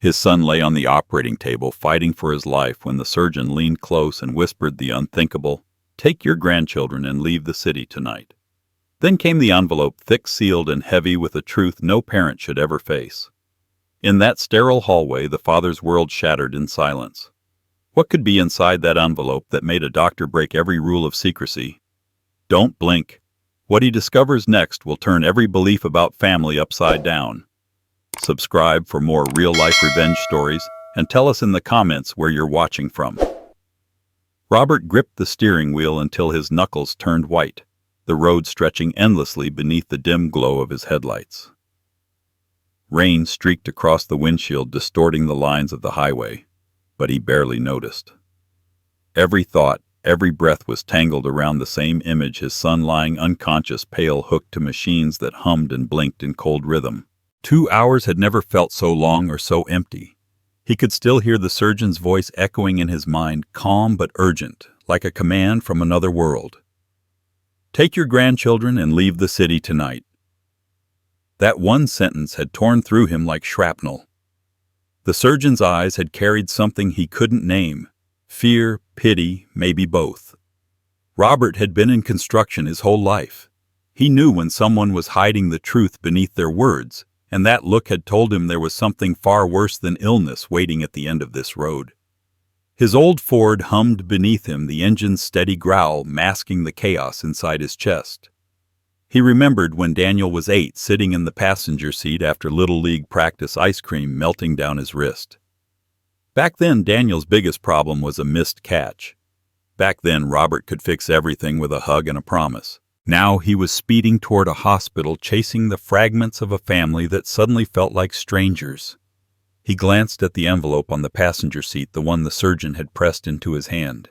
His son lay on the operating table fighting for his life when the surgeon leaned close and whispered the unthinkable, "Take your grandchildren and leave the city tonight." Then came the envelope, thick-sealed and heavy with a truth no parent should ever face. In that sterile hallway, the father's world shattered in silence. What could be inside that envelope that made a doctor break every rule of secrecy? Don't blink. What he discovers next will turn every belief about family upside down. Subscribe for more real-life revenge stories, and tell us in the comments where you're watching from. Robert gripped the steering wheel until his knuckles turned white, the road stretching endlessly beneath the dim glow of his headlights. Rain streaked across the windshield, distorting the lines of the highway, but he barely noticed. Every thought, every breath was tangled around the same image, his son lying unconscious, pale, hooked to machines that hummed and blinked in cold rhythm. 2 hours had never felt so long or so empty. He could still hear the surgeon's voice echoing in his mind, calm but urgent, like a command from another world. "Take your grandchildren and leave the city tonight." That one sentence had torn through him like shrapnel. The surgeon's eyes had carried something he couldn't name: fear, pity, maybe both. Robert had been in construction his whole life. He knew when someone was hiding the truth beneath their words, and that look had told him there was something far worse than illness waiting at the end of this road. His old Ford hummed beneath him, the engine's steady growl masking the chaos inside his chest. He remembered when Daniel was 8, sitting in the passenger seat after Little League practice, ice cream melting down his wrist. Back then, Daniel's biggest problem was a missed catch. Back then, Robert could fix everything with a hug and a promise. Now he was speeding toward a hospital, chasing the fragments of a family that suddenly felt like strangers. He glanced at the envelope on the passenger seat, the one the surgeon had pressed into his hand.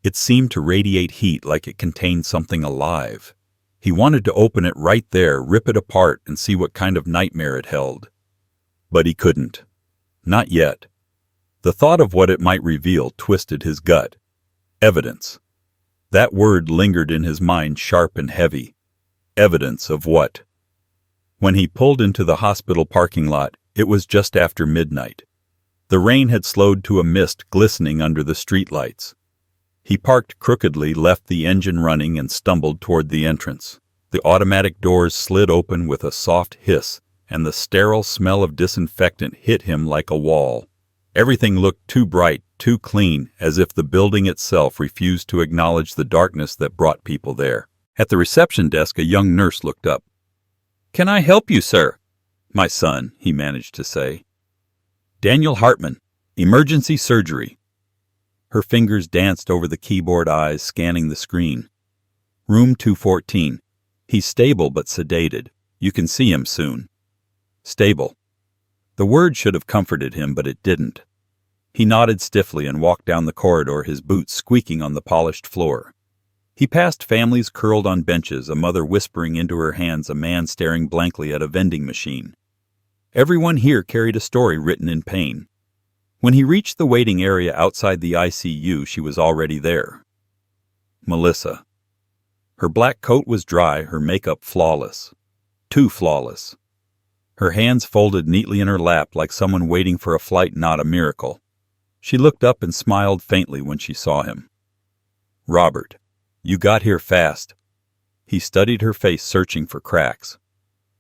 It seemed to radiate heat, like it contained something alive. He wanted to open it right there, rip it apart, and see what kind of nightmare it held. But he couldn't. Not yet. The thought of what it might reveal twisted his gut. Evidence. That word lingered in his mind, sharp and heavy. Evidence of what? When he pulled into the hospital parking lot, it was just after midnight. The rain had slowed to a mist glistening under the streetlights. He parked crookedly, left the engine running, and stumbled toward the entrance. The automatic doors slid open with a soft hiss, and the sterile smell of disinfectant hit him like a wall. Everything looked too bright, too clean, as if the building itself refused to acknowledge the darkness that brought people there. At the reception desk, a young nurse looked up. "Can I help you, sir?" "My son," he managed to say. "Daniel Hartman, emergency surgery." Her fingers danced over the keyboard, eyes scanning the screen. "Room 214. He's stable but sedated. You can see him soon." Stable. The word should have comforted him, but it didn't. He nodded stiffly and walked down the corridor, his boots squeaking on the polished floor. He passed families curled on benches, a mother whispering into her hands, a man staring blankly at a vending machine. Everyone here carried a story written in pain. When he reached the waiting area outside the ICU, she was already there. Melissa. Her black coat was dry, her makeup flawless. Too flawless. Her hands folded neatly in her lap like someone waiting for a flight, not a miracle. She looked up and smiled faintly when she saw him. "Robert, you got here fast." He studied her face, searching for cracks.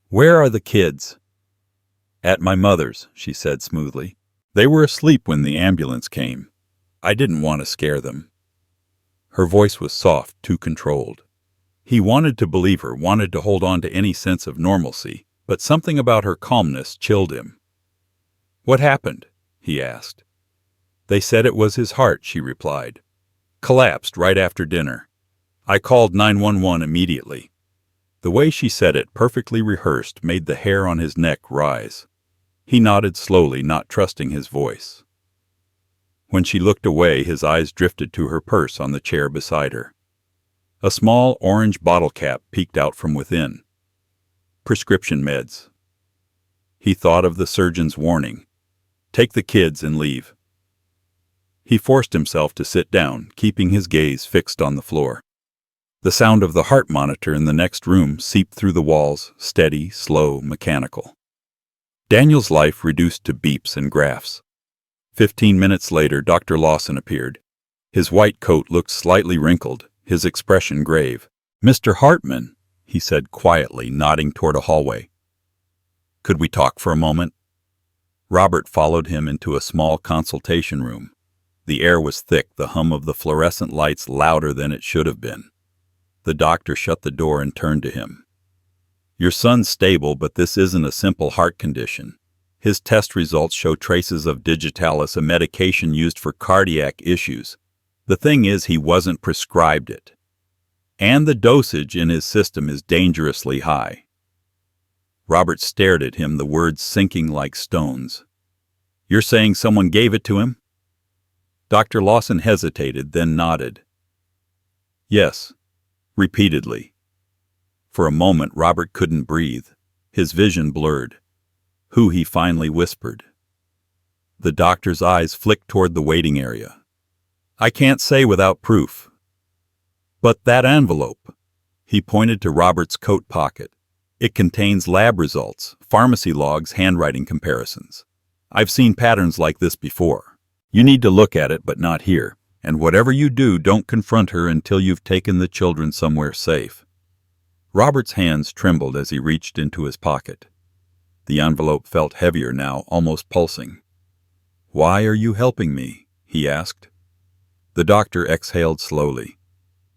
"Where are the kids?" "At my mother's," she said smoothly. "They were asleep when the ambulance came. I didn't want to scare them." Her voice was soft, too controlled. He wanted to believe her, wanted to hold on to any sense of normalcy, but something about her calmness chilled him. "What happened?" he asked. "They said it was his heart," she replied. "Collapsed right after dinner. I called 911 immediately." The way she said it, perfectly rehearsed, made the hair on his neck rise. He nodded slowly, not trusting his voice. When she looked away, his eyes drifted to her purse on the chair beside her. A small orange bottle cap peeked out from within. Prescription meds. He thought of the surgeon's warning. Take the kids and leave. He forced himself to sit down, keeping his gaze fixed on the floor. The sound of the heart monitor in the next room seeped through the walls, steady, slow, mechanical. Daniel's life reduced to beeps and graphs. 15 minutes later, Dr. Lawson appeared. His white coat looked slightly wrinkled, his expression grave. "Mr. Hartman," he said quietly, nodding toward a hallway. "Could we talk for a moment?" Robert followed him into a small consultation room. The air was thick, the hum of the fluorescent lights louder than it should have been. The doctor shut the door and turned to him. "Your son's stable, but this isn't a simple heart condition. His test results show traces of digitalis, a medication used for cardiac issues. The thing is, he wasn't prescribed it. And the dosage in his system is dangerously high." Robert stared at him, the words sinking like stones. "You're saying someone gave it to him?" Dr. Lawson hesitated, then nodded. "Yes," repeatedly. For a moment, Robert couldn't breathe. His vision blurred. "Who?" he finally whispered. The doctor's eyes flicked toward the waiting area. "I can't say without proof. But that envelope," he pointed to Robert's coat pocket. "It contains lab results, pharmacy logs, handwriting comparisons. I've seen patterns like this before. You need to look at it, but not here. And whatever you do, don't confront her until you've taken the children somewhere safe." Robert's hands trembled as he reached into his pocket. The envelope felt heavier now, almost pulsing. "Why are you helping me?" he asked. The doctor exhaled slowly.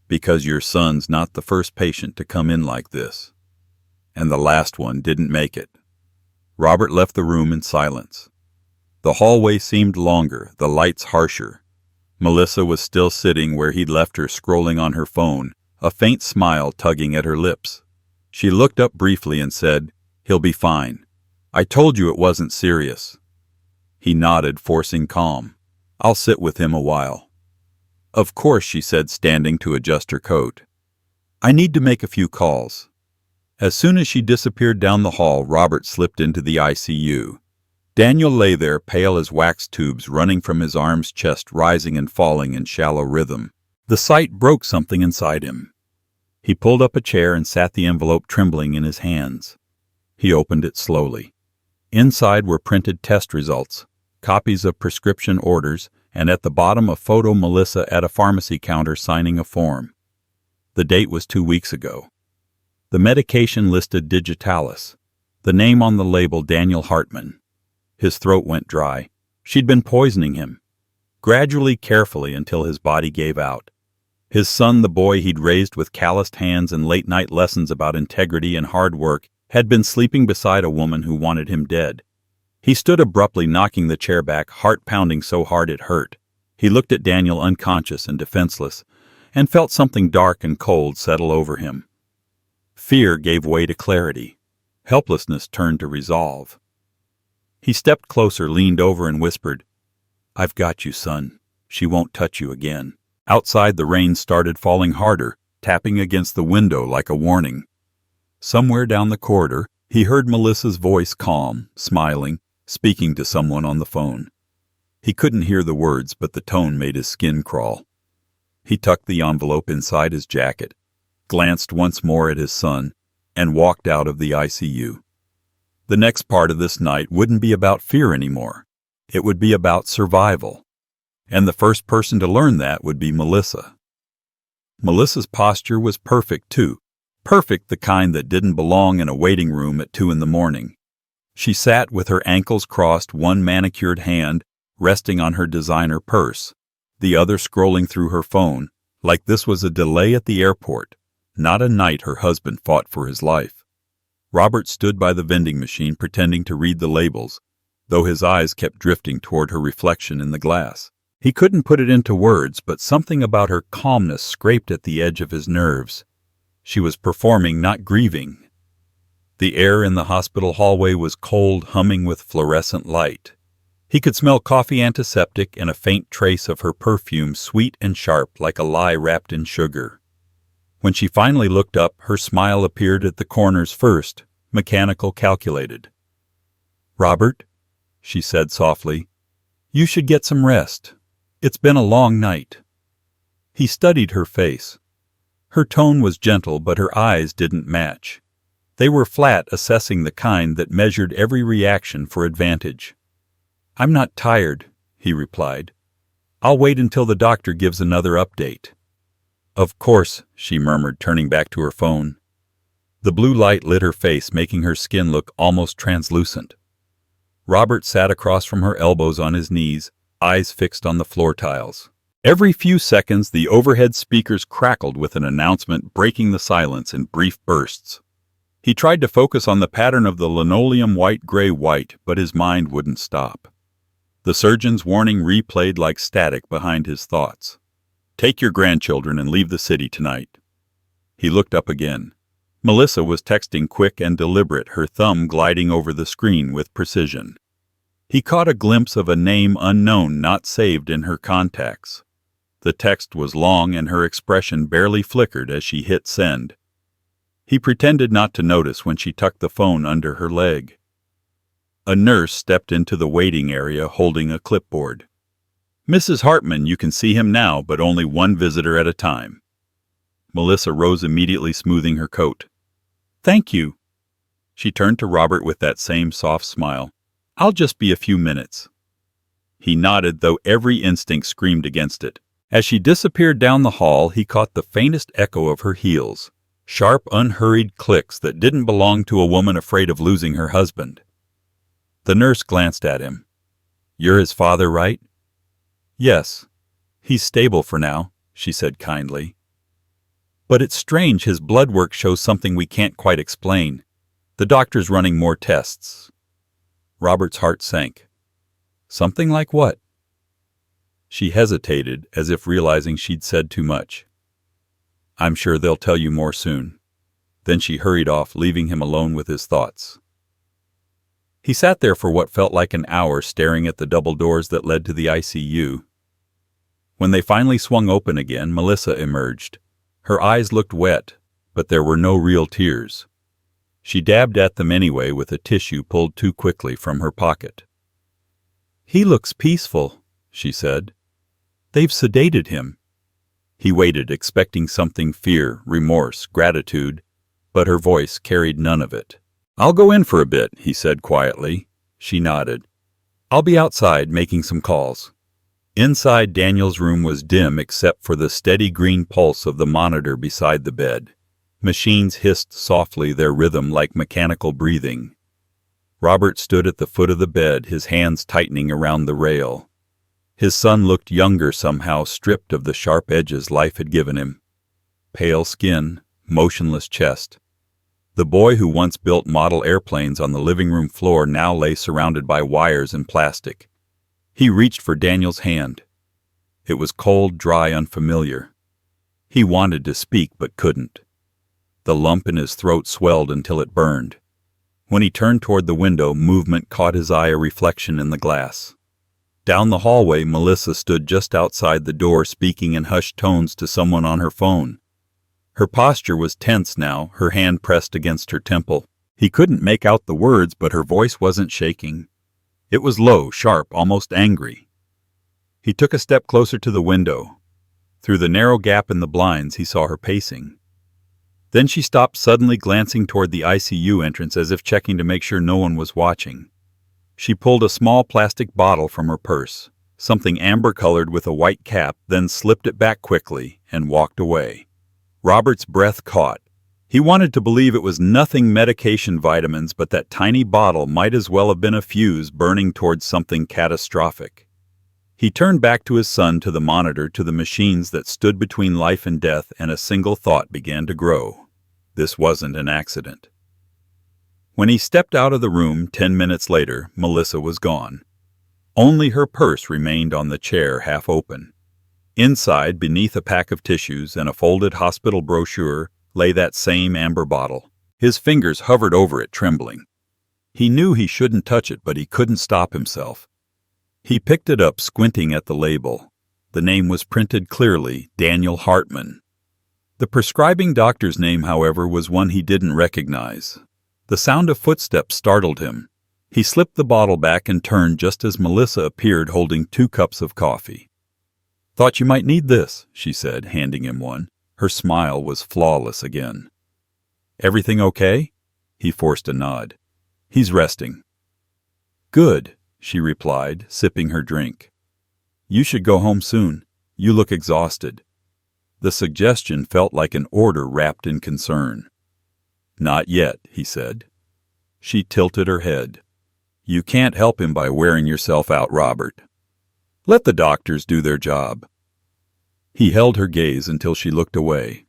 "Because your son's not the first patient to come in like this. And the last one didn't make it." Robert left the room in silence. The hallway seemed longer, the lights harsher. Melissa was still sitting where he'd left her, scrolling on her phone, a faint smile tugging at her lips. She looked up briefly and said, "He'll be fine. I told you it wasn't serious." He nodded, forcing calm. "I'll sit with him a while." "Of course," she said, standing to adjust her coat. "I need to make a few calls." As soon as she disappeared down the hall, Robert slipped into the ICU. Daniel lay there, pale as wax tubes running from his arms, chest rising and falling in shallow rhythm. The sight broke something inside him. He pulled up a chair and sat, the envelope trembling in his hands. He opened it slowly. Inside were printed test results, copies of prescription orders, and at the bottom a photo Melissa at a pharmacy counter signing a form. The date was 2 weeks ago. The medication listed digitalis. The name on the label, Daniel Hartman. His throat went dry. She'd been poisoning him. Gradually, carefully, until his body gave out. His son, the boy he'd raised with calloused hands and late-night lessons about integrity and hard work, had been sleeping beside a woman who wanted him dead. He stood abruptly, knocking the chair back, heart pounding so hard it hurt. He looked at Daniel, unconscious and defenseless, and felt something dark and cold settle over him. Fear gave way to clarity. Helplessness turned to resolve. He stepped closer, leaned over, and whispered, "I've got you, son. She won't touch you again." Outside, the rain started falling harder, tapping against the window like a warning. Somewhere down the corridor, he heard Melissa's voice, calm, smiling, speaking to someone on the phone. He couldn't hear the words, but the tone made his skin crawl. He tucked the envelope inside his jacket, glanced once more at his son, and walked out of the ICU. The next part of this night wouldn't be about fear anymore. It would be about survival. And the first person to learn that would be Melissa. Melissa's posture was perfect, too. Perfect, the kind that didn't belong in a waiting room at 2 in the morning. She sat with her ankles crossed, one manicured hand resting on her designer purse, the other scrolling through her phone, like this was a delay at the airport, not a night her husband fought for his life. Robert stood by the vending machine, pretending to read the labels, though his eyes kept drifting toward her reflection in the glass. He couldn't put it into words, but something about her calmness scraped at the edge of his nerves. She was performing, not grieving. The air in the hospital hallway was cold, humming with fluorescent light. He could smell coffee antiseptic and a faint trace of her perfume, sweet and sharp like a lie wrapped in sugar. When she finally looked up, her smile appeared at the corners first, mechanical, calculated. "Robert," she said softly, "you should get some rest. It's been a long night." He studied her face. Her tone was gentle, but her eyes didn't match. They were flat, assessing the kind that measured every reaction for advantage. "I'm not tired," he replied. "I'll wait until the doctor gives another update." "Of course," she murmured, turning back to her phone. The blue light lit her face, making her skin look almost translucent. Robert sat across from her, elbows on his knees, eyes fixed on the floor tiles. Every few seconds, the overhead speakers crackled with an announcement, breaking the silence in brief bursts. He tried to focus on the pattern of the linoleum white, but his mind wouldn't stop. The surgeon's warning replayed like static behind his thoughts. "Take your grandchildren and leave the city tonight." He looked up again. Melissa was texting, quick and deliberate, her thumb gliding over the screen with precision. He caught a glimpse of a name unknown, not saved in her contacts. The text was long and her expression barely flickered as she hit send. He pretended not to notice when she tucked the phone under her leg. A nurse stepped into the waiting area holding a clipboard. "Mrs. Hartman, you can see him now, but only one visitor at a time." Melissa rose immediately, smoothing her coat. "Thank you." She turned to Robert with that same soft smile. "I'll just be a few minutes." He nodded, though every instinct screamed against it. As she disappeared down the hall, he caught the faintest echo of her heels, sharp, unhurried clicks that didn't belong to a woman afraid of losing her husband. The nurse glanced at him. "You're his father, right?" "Yes. He's stable for now," she said kindly. "But it's strange, his blood work shows something we can't quite explain. The doctor's running more tests." Robert's heart sank. "Something like what?" She hesitated, as if realizing she'd said too much. "I'm sure they'll tell you more soon." Then she hurried off, leaving him alone with his thoughts. He sat there for what felt like an hour, staring at the double doors that led to the ICU. When they finally swung open again, Melissa emerged. Her eyes looked wet, but there were no real tears. She dabbed at them anyway with a tissue pulled too quickly from her pocket. "He looks peaceful," she said. "They've sedated him." He waited, expecting something: fear, remorse, gratitude, but her voice carried none of it. "I'll go in for a bit," he said quietly. She nodded. "I'll be outside making some calls." Inside, Daniel's room was dim except for the steady green pulse of the monitor beside the bed. Machines hissed softly, their rhythm like mechanical breathing. Robert stood at the foot of the bed, his hands tightening around the rail. His son looked younger somehow, stripped of the sharp edges life had given him. Pale skin, motionless chest. The boy who once built model airplanes on the living room floor now lay surrounded by wires and plastic. He reached for Daniel's hand. It was cold, dry, unfamiliar. He wanted to speak but couldn't. The lump in his throat swelled until it burned. When he turned toward the window, movement caught his eye, a reflection in the glass. Down the hallway, Melissa stood just outside the door, speaking in hushed tones to someone on her phone. Her posture was tense now, her hand pressed against her temple. He couldn't make out the words, but her voice wasn't shaking. It was low, sharp, almost angry. He took a step closer to the window. Through the narrow gap in the blinds, he saw her pacing. Then she stopped, suddenly glancing toward the ICU entrance as if checking to make sure no one was watching. She pulled a small plastic bottle from her purse, something amber-colored with a white cap, then slipped it back quickly and walked away. Robert's breath caught. He wanted to believe it was nothing medication, vitamins, but that tiny bottle might as well have been a fuse burning towards something catastrophic. He turned back to his son, to the monitor, to the machines that stood between life and death, and a single thought began to grow. This wasn't an accident. When he stepped out of the room 10 minutes later, Melissa was gone. Only her purse remained on the chair, half open. Inside, beneath a pack of tissues and a folded hospital brochure, lay that same amber bottle. His fingers hovered over it, trembling. He knew he shouldn't touch it, but he couldn't stop himself. He picked it up, squinting at the label. The name was printed clearly, Daniel Hartman. The prescribing doctor's name, however, was one he didn't recognize. The sound of footsteps startled him. He slipped the bottle back and turned just as Melissa appeared, holding 2 cups of coffee. "Thought you might need this," she said, handing him one. Her smile was flawless again. "Everything okay?" He forced a nod. "He's resting." "Good," she replied, sipping her drink. "You should go home soon. You look exhausted." The suggestion felt like an order wrapped in concern. "Not yet," he said. She tilted her head. "You can't help him by wearing yourself out, Robert. Let the doctors do their job." He held her gaze until she looked away.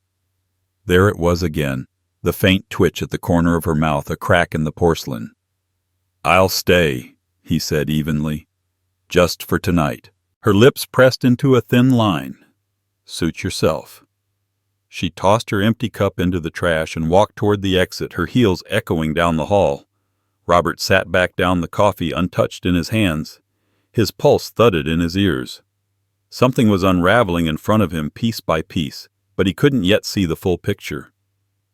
There it was again, the faint twitch at the corner of her mouth, a crack in the porcelain. "I'll stay," he said evenly. "Just for tonight." Her lips pressed into a thin line. "Suit yourself." She tossed her empty cup into the trash and walked toward the exit, her heels echoing down the hall. Robert sat back down, the coffee untouched in his hands. His pulse thudded in his ears. Something was unraveling in front of him piece by piece, but he couldn't yet see the full picture.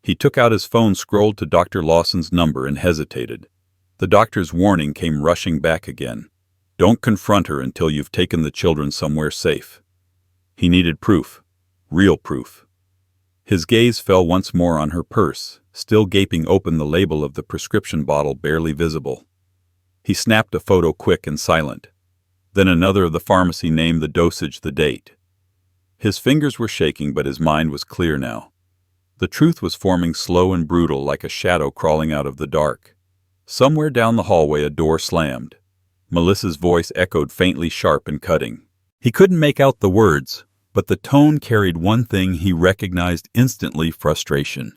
He took out his phone, scrolled to Dr. Lawson's number, and hesitated. The doctor's warning came rushing back again. "Don't confront her until you've taken the children somewhere safe." He needed proof, real proof. His gaze fell once more on her purse, still gaping open, the label of the prescription bottle barely visible. He snapped a photo, quick and silent. Then another of the pharmacy name, the dosage, the date. His fingers were shaking, but his mind was clear now. The truth was forming slow and brutal, like a shadow crawling out of the dark. Somewhere down the hallway a door slammed. Melissa's voice echoed faintly, sharp and cutting. He couldn't make out the words, but the tone carried one thing he recognized instantly: frustration.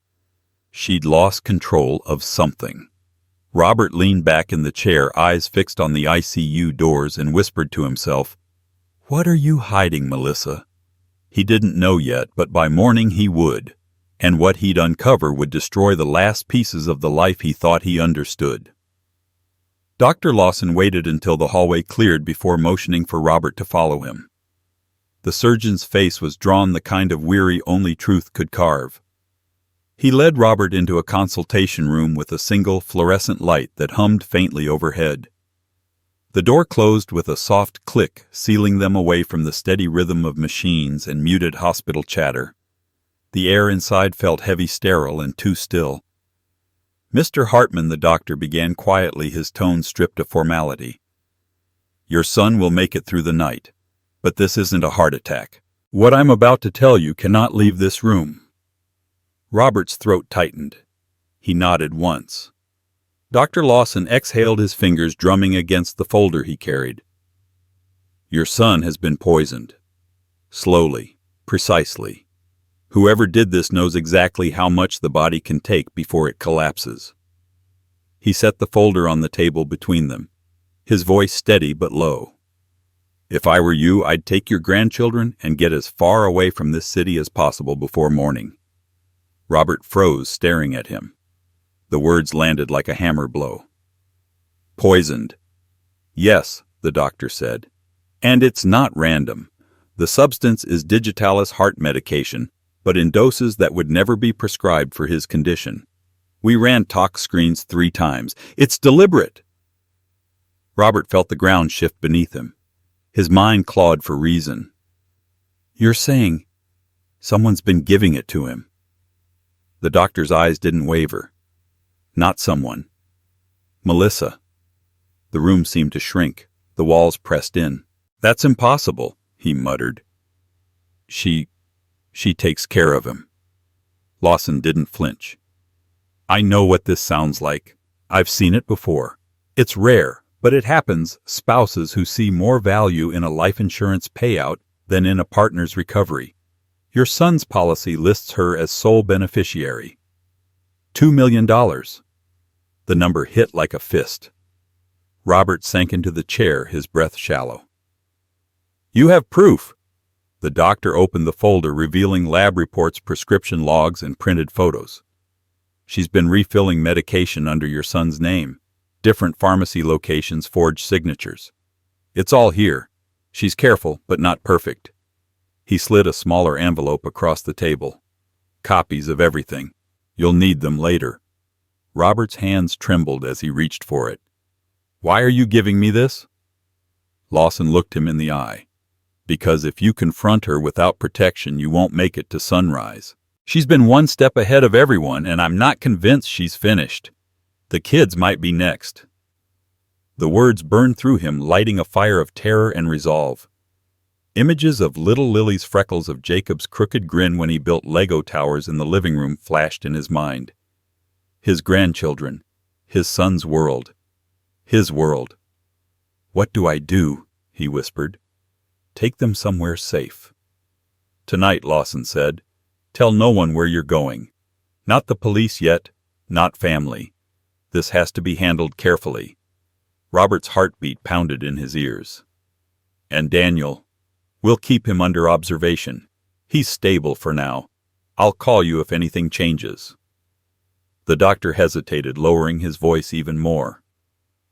She'd lost control of something. Robert leaned back in the chair, eyes fixed on the ICU doors, and whispered to himself, "What are you hiding, Melissa?" He didn't know yet, but by morning he would, and what he'd uncover would destroy the last pieces of the life he thought he understood. Dr. Lawson waited until the hallway cleared before motioning for Robert to follow him. The surgeon's face was drawn, the kind of weary only truth could carve. He led Robert into a consultation room with a single fluorescent light that hummed faintly overhead. The door closed with a soft click, sealing them away from the steady rhythm of machines and muted hospital chatter. The air inside felt heavy, sterile, and too still. "Mr. Hartman," the doctor began quietly, his tone stripped of formality. "Your son will make it through the night, but this isn't a heart attack. What I'm about to tell you cannot leave this room." Robert's throat tightened. He nodded once. Dr. Lawson exhaled, his fingers drumming against the folder he carried. "Your son has been poisoned. Slowly, precisely. Whoever did this knows exactly how much the body can take before it collapses." He set the folder on the table between them, his voice steady but low. "If I were you, I'd take your grandchildren and get as far away from this city as possible before morning." Robert froze, staring at him. The words landed like a hammer blow. "Poisoned." "Yes," the doctor said. "And it's not random. The substance is digitalis heart medication, but in doses that would never be prescribed for his condition. We ran tox screens 3 times. It's deliberate." Robert felt the ground shift beneath him. His mind clawed for reason. "You're saying someone's been giving it to him?" The doctor's eyes didn't waver. "Not someone. Melissa." The room seemed to shrink, the walls pressed in. "That's impossible," he muttered. She takes care of him." Lawson didn't flinch. "I know what this sounds like. I've seen it before. It's rare, but it happens. Spouses who see more value in a life insurance payout than in a partner's recovery. Your son's policy lists her as sole beneficiary. $2 million. The number hit like a fist. Robert sank into the chair, his breath shallow. "You have proof." The doctor opened the folder, revealing lab reports, prescription logs, and printed photos. "She's been refilling medication under your son's name. Different pharmacy locations, forged signatures. It's all here. She's careful, but not perfect." He slid a smaller envelope across the table. "Copies of everything. You'll need them later." Robert's hands trembled as he reached for it. "Why are you giving me this?" Lawson looked him in the eye. "Because if you confront her without protection, you won't make it to sunrise. She's been one step ahead of everyone, and I'm not convinced she's finished." The kids might be next. The words burned through him, lighting a fire of terror and resolve. Images of little Lily's freckles, of Jacob's crooked grin when he built Lego towers in the living room, flashed in his mind. His grandchildren, his son's world, his world. "What do I do?" he whispered. "Take them somewhere safe." "Tonight," Lawson said. "Tell no one where you're going. Not the police yet, not family. This has to be handled carefully." Robert's heartbeat pounded in his ears. "And Daniel, we'll keep him under observation. He's stable for now. I'll call you if anything changes." The doctor hesitated, lowering his voice even more.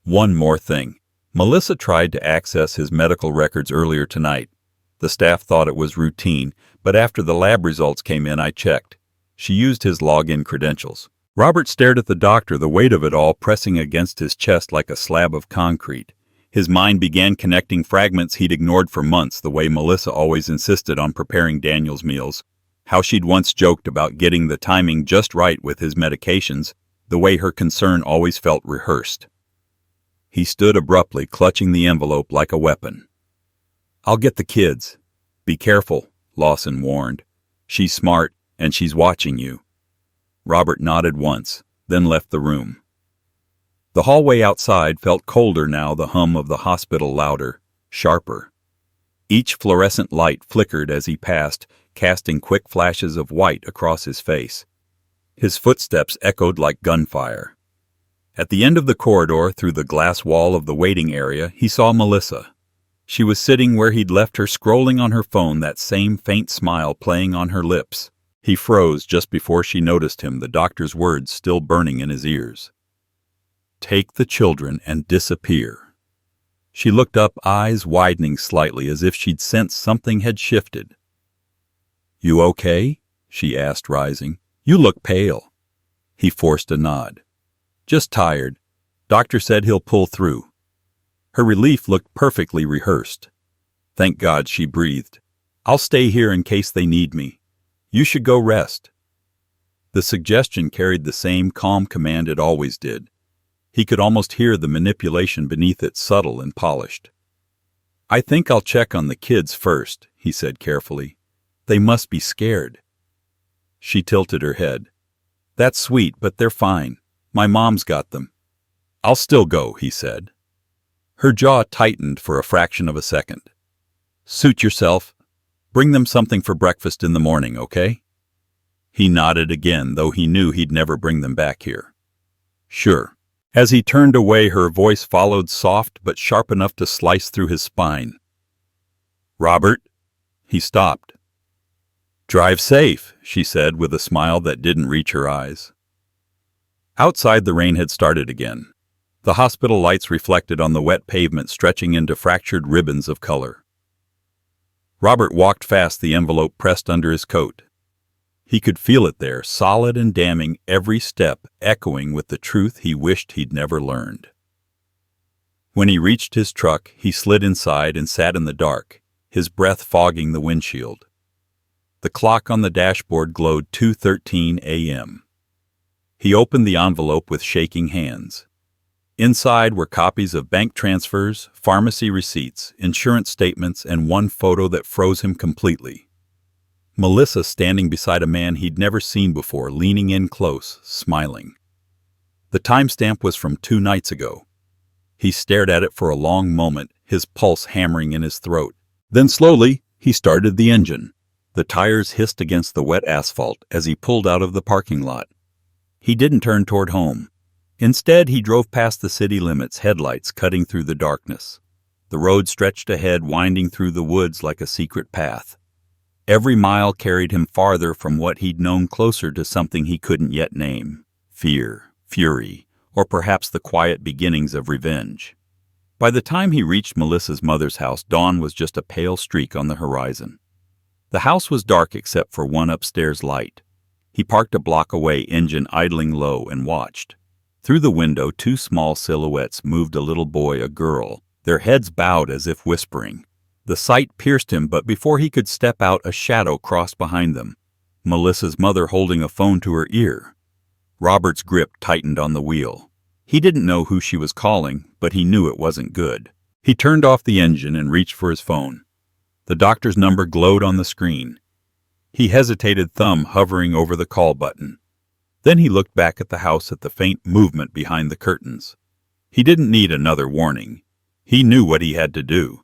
"One more thing. Melissa tried to access his medical records earlier tonight. The staff thought it was routine, but after the lab results came in, I checked. She used his login credentials." Robert stared at the doctor, the weight of it all pressing against his chest like a slab of concrete. His mind began connecting fragments he'd ignored for months, the way Melissa always insisted on preparing Daniel's meals, how she'd once joked about getting the timing just right with his medications, the way her concern always felt rehearsed. He stood abruptly, clutching the envelope like a weapon. "I'll get the kids. Be careful," Lawson warned. "She's smart, and she's watching you." Robert nodded once, then left the room. The hallway outside felt colder now, the hum of the hospital louder, sharper. Each fluorescent light flickered as he passed, casting quick flashes of white across his face. His footsteps echoed like gunfire. At the end of the corridor, through the glass wall of the waiting area, he saw Melissa. She was sitting where he'd left her, scrolling on her phone, that same faint smile playing on her lips. He froze just before she noticed him, the doctor's words still burning in his ears. "Take the children and disappear." She looked up, eyes widening slightly as if she'd sensed something had shifted. "You okay?" she asked, rising. "You look pale." He forced a nod. "Just tired. Doctor said he'll pull through." Her relief looked perfectly rehearsed. "Thank God," she breathed. "I'll stay here in case they need me. You should go rest." The suggestion carried the same calm command it always did. He could almost hear the manipulation beneath it, subtle and polished. "I think I'll check on the kids first," he said carefully. "They must be scared." She tilted her head. "That's sweet, but they're fine. My mom's got them." "I'll still go," he said. Her jaw tightened for a fraction of a second. "Suit yourself. Bring them something for breakfast in the morning, okay?" He nodded again, though he knew he'd never bring them back here. "Sure." As he turned away, her voice followed, soft but sharp enough to slice through his spine. "Robert?" He stopped. "Drive safe," she said with a smile that didn't reach her eyes. Outside, the rain had started again. The hospital lights reflected on the wet pavement, stretching into fractured ribbons of color. Robert walked fast, the envelope pressed under his coat. He could feel it there, solid and damning, every step echoing with the truth he wished he'd never learned. When he reached his truck, he slid inside and sat in the dark, his breath fogging the windshield. The clock on the dashboard glowed 2:13 a.m. He opened the envelope with shaking hands. Inside were copies of bank transfers, pharmacy receipts, insurance statements, and one photo that froze him completely. Melissa standing beside a man he'd never seen before, leaning in close, smiling. The timestamp was from 2 nights ago. He stared at it for a long moment, his pulse hammering in his throat. Then slowly, he started the engine. The tires hissed against the wet asphalt as he pulled out of the parking lot. He didn't turn toward home. Instead, he drove past the city limits, headlights cutting through the darkness. The road stretched ahead, winding through the woods like a secret path. Every mile carried him farther from what he'd known, closer to something he couldn't yet name. Fear, fury, or perhaps the quiet beginnings of revenge. By the time he reached Melissa's mother's house, dawn was just a pale streak on the horizon. The house was dark except for one upstairs light. He parked a block away, engine idling low, and watched. Through the window, 2 small silhouettes moved, a little boy, a girl, their heads bowed as if whispering. The sight pierced him, but before he could step out, a shadow crossed behind them. Melissa's mother holding a phone to her ear. Robert's grip tightened on the wheel. He didn't know who she was calling, but he knew it wasn't good. He turned off the engine and reached for his phone. The doctor's number glowed on the screen. He hesitated, thumb hovering over the call button. Then he looked back at the house at the faint movement behind the curtains. He didn't need another warning. He knew what he had to do.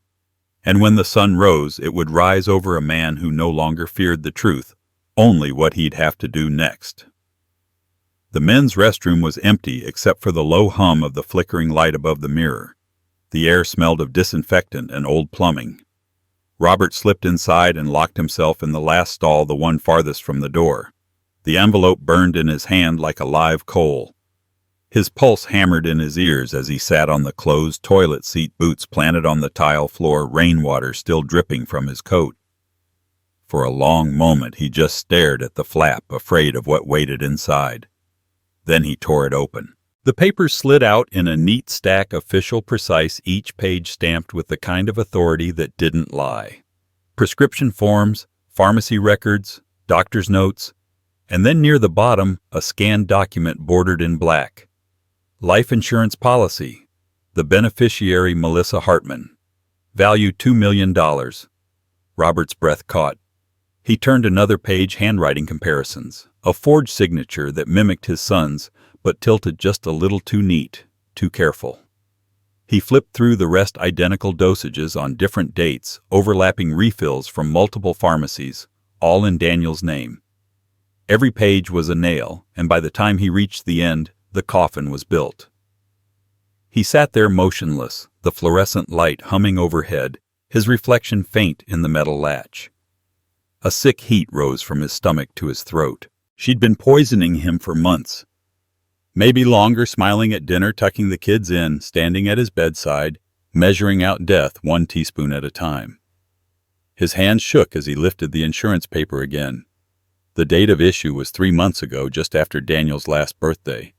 And when the sun rose, it would rise over a man who no longer feared the truth, only what he'd have to do next. The men's restroom was empty except for the low hum of the flickering light above the mirror. The air smelled of disinfectant and old plumbing. Robert slipped inside and locked himself in the last stall, the one farthest from the door. The envelope burned in his hand like a live coal. His pulse hammered in his ears as he sat on the closed toilet seat, boots planted on the tile floor, rainwater still dripping from his coat. For a long moment he just stared at the flap, afraid of what waited inside. Then he tore it open. The papers slid out in a neat stack, official, precise, each page stamped with the kind of authority that didn't lie. Prescription forms, pharmacy records, doctor's notes, and then near the bottom, a scanned document bordered in black. Life insurance policy. The beneficiary, Melissa Hartman. Value $2 million. Robert's breath caught. He turned another page, handwriting comparisons. A forged signature that mimicked his son's, but tilted just a little too neat, too careful. He flipped through the rest, identical dosages on different dates, overlapping refills from multiple pharmacies, all in Daniel's name. Every page was a nail, and by the time he reached the end, the coffin was built. He sat there motionless, the fluorescent light humming overhead, his reflection faint in the metal latch. A sick heat rose from his stomach to his throat. She'd been poisoning him for months. Maybe longer, smiling at dinner, tucking the kids in, standing at his bedside, measuring out death 1 teaspoon at a time. His hands shook as he lifted the insurance paper again. The date of issue was 3 months ago, just after Daniel's last birthday.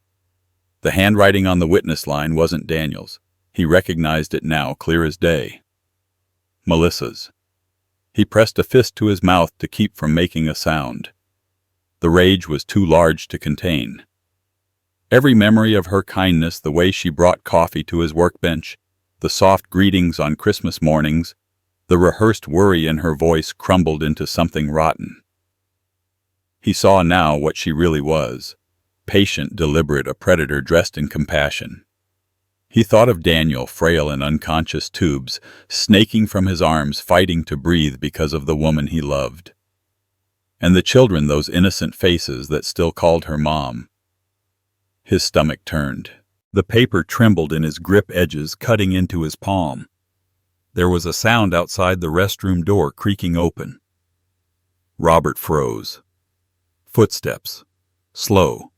The handwriting on the witness line wasn't Daniel's. He recognized it now, clear as day. Melissa's. He pressed a fist to his mouth to keep from making a sound. The rage was too large to contain. Every memory of her kindness, the way she brought coffee to his workbench, the soft greetings on Christmas mornings, the rehearsed worry in her voice crumbled into something rotten. He saw now what she really was. Patient, deliberate, a predator dressed in compassion. He thought of Daniel, frail and unconscious tubes, snaking from his arms, fighting to breathe because of the woman he loved. And the children, those innocent faces that still called her mom. His stomach turned. The paper trembled in his grip, edges cutting into his palm. There was a sound outside the restroom door creaking open. Robert froze. Footsteps. Slow.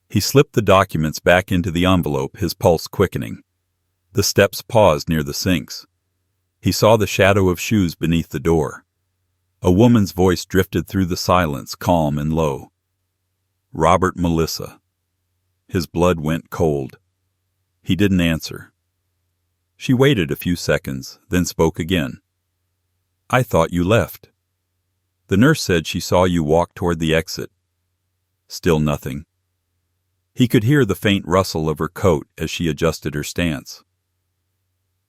He slipped the documents back into the envelope, his pulse quickening. The steps paused near the sinks. He saw the shadow of shoes beneath the door. A woman's voice drifted through the silence, calm and low. Robert, Melissa. His blood went cold. He didn't answer. She waited a few seconds, then spoke again. I thought you left. The nurse said she saw you walk toward the exit. Still nothing. He could hear the faint rustle of her coat as she adjusted her stance.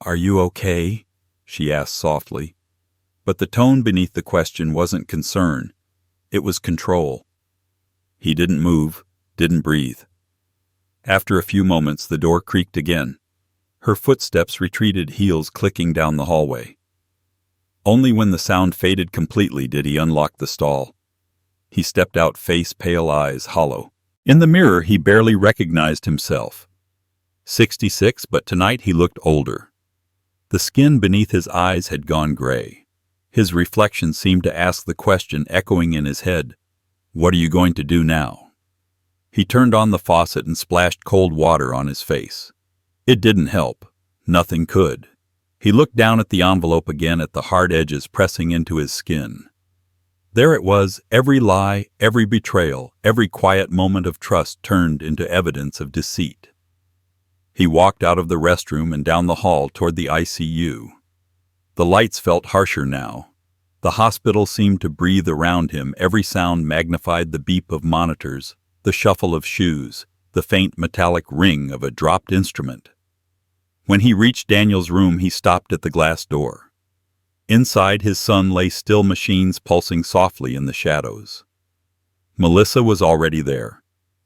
Are you okay? She asked softly. But the tone beneath the question wasn't concern. It was control. He didn't move, didn't breathe. After a few moments, the door creaked again. Her footsteps retreated, heels clicking down the hallway. Only when the sound faded completely did he unlock the stall. He stepped out, face pale, eyes hollow. In the mirror, he barely recognized himself. 66, but tonight he looked older. The skin beneath his eyes had gone gray. His reflection seemed to ask the question, echoing in his head, "What are you going to do now?" He turned on the faucet and splashed cold water on his face. It didn't help. Nothing could. He looked down at the envelope again, at the hard edges pressing into his skin. There it was, every lie, every betrayal, every quiet moment of trust turned into evidence of deceit. He walked out of the restroom and down the hall toward the ICU. The lights felt harsher now. The hospital seemed to breathe around him. Every sound magnified, the beep of monitors, the shuffle of shoes, the faint metallic ring of a dropped instrument. When he reached Daniel's room, he stopped at the glass door. Inside, his son lay still, machines pulsing softly in the shadows. Melissa was already there.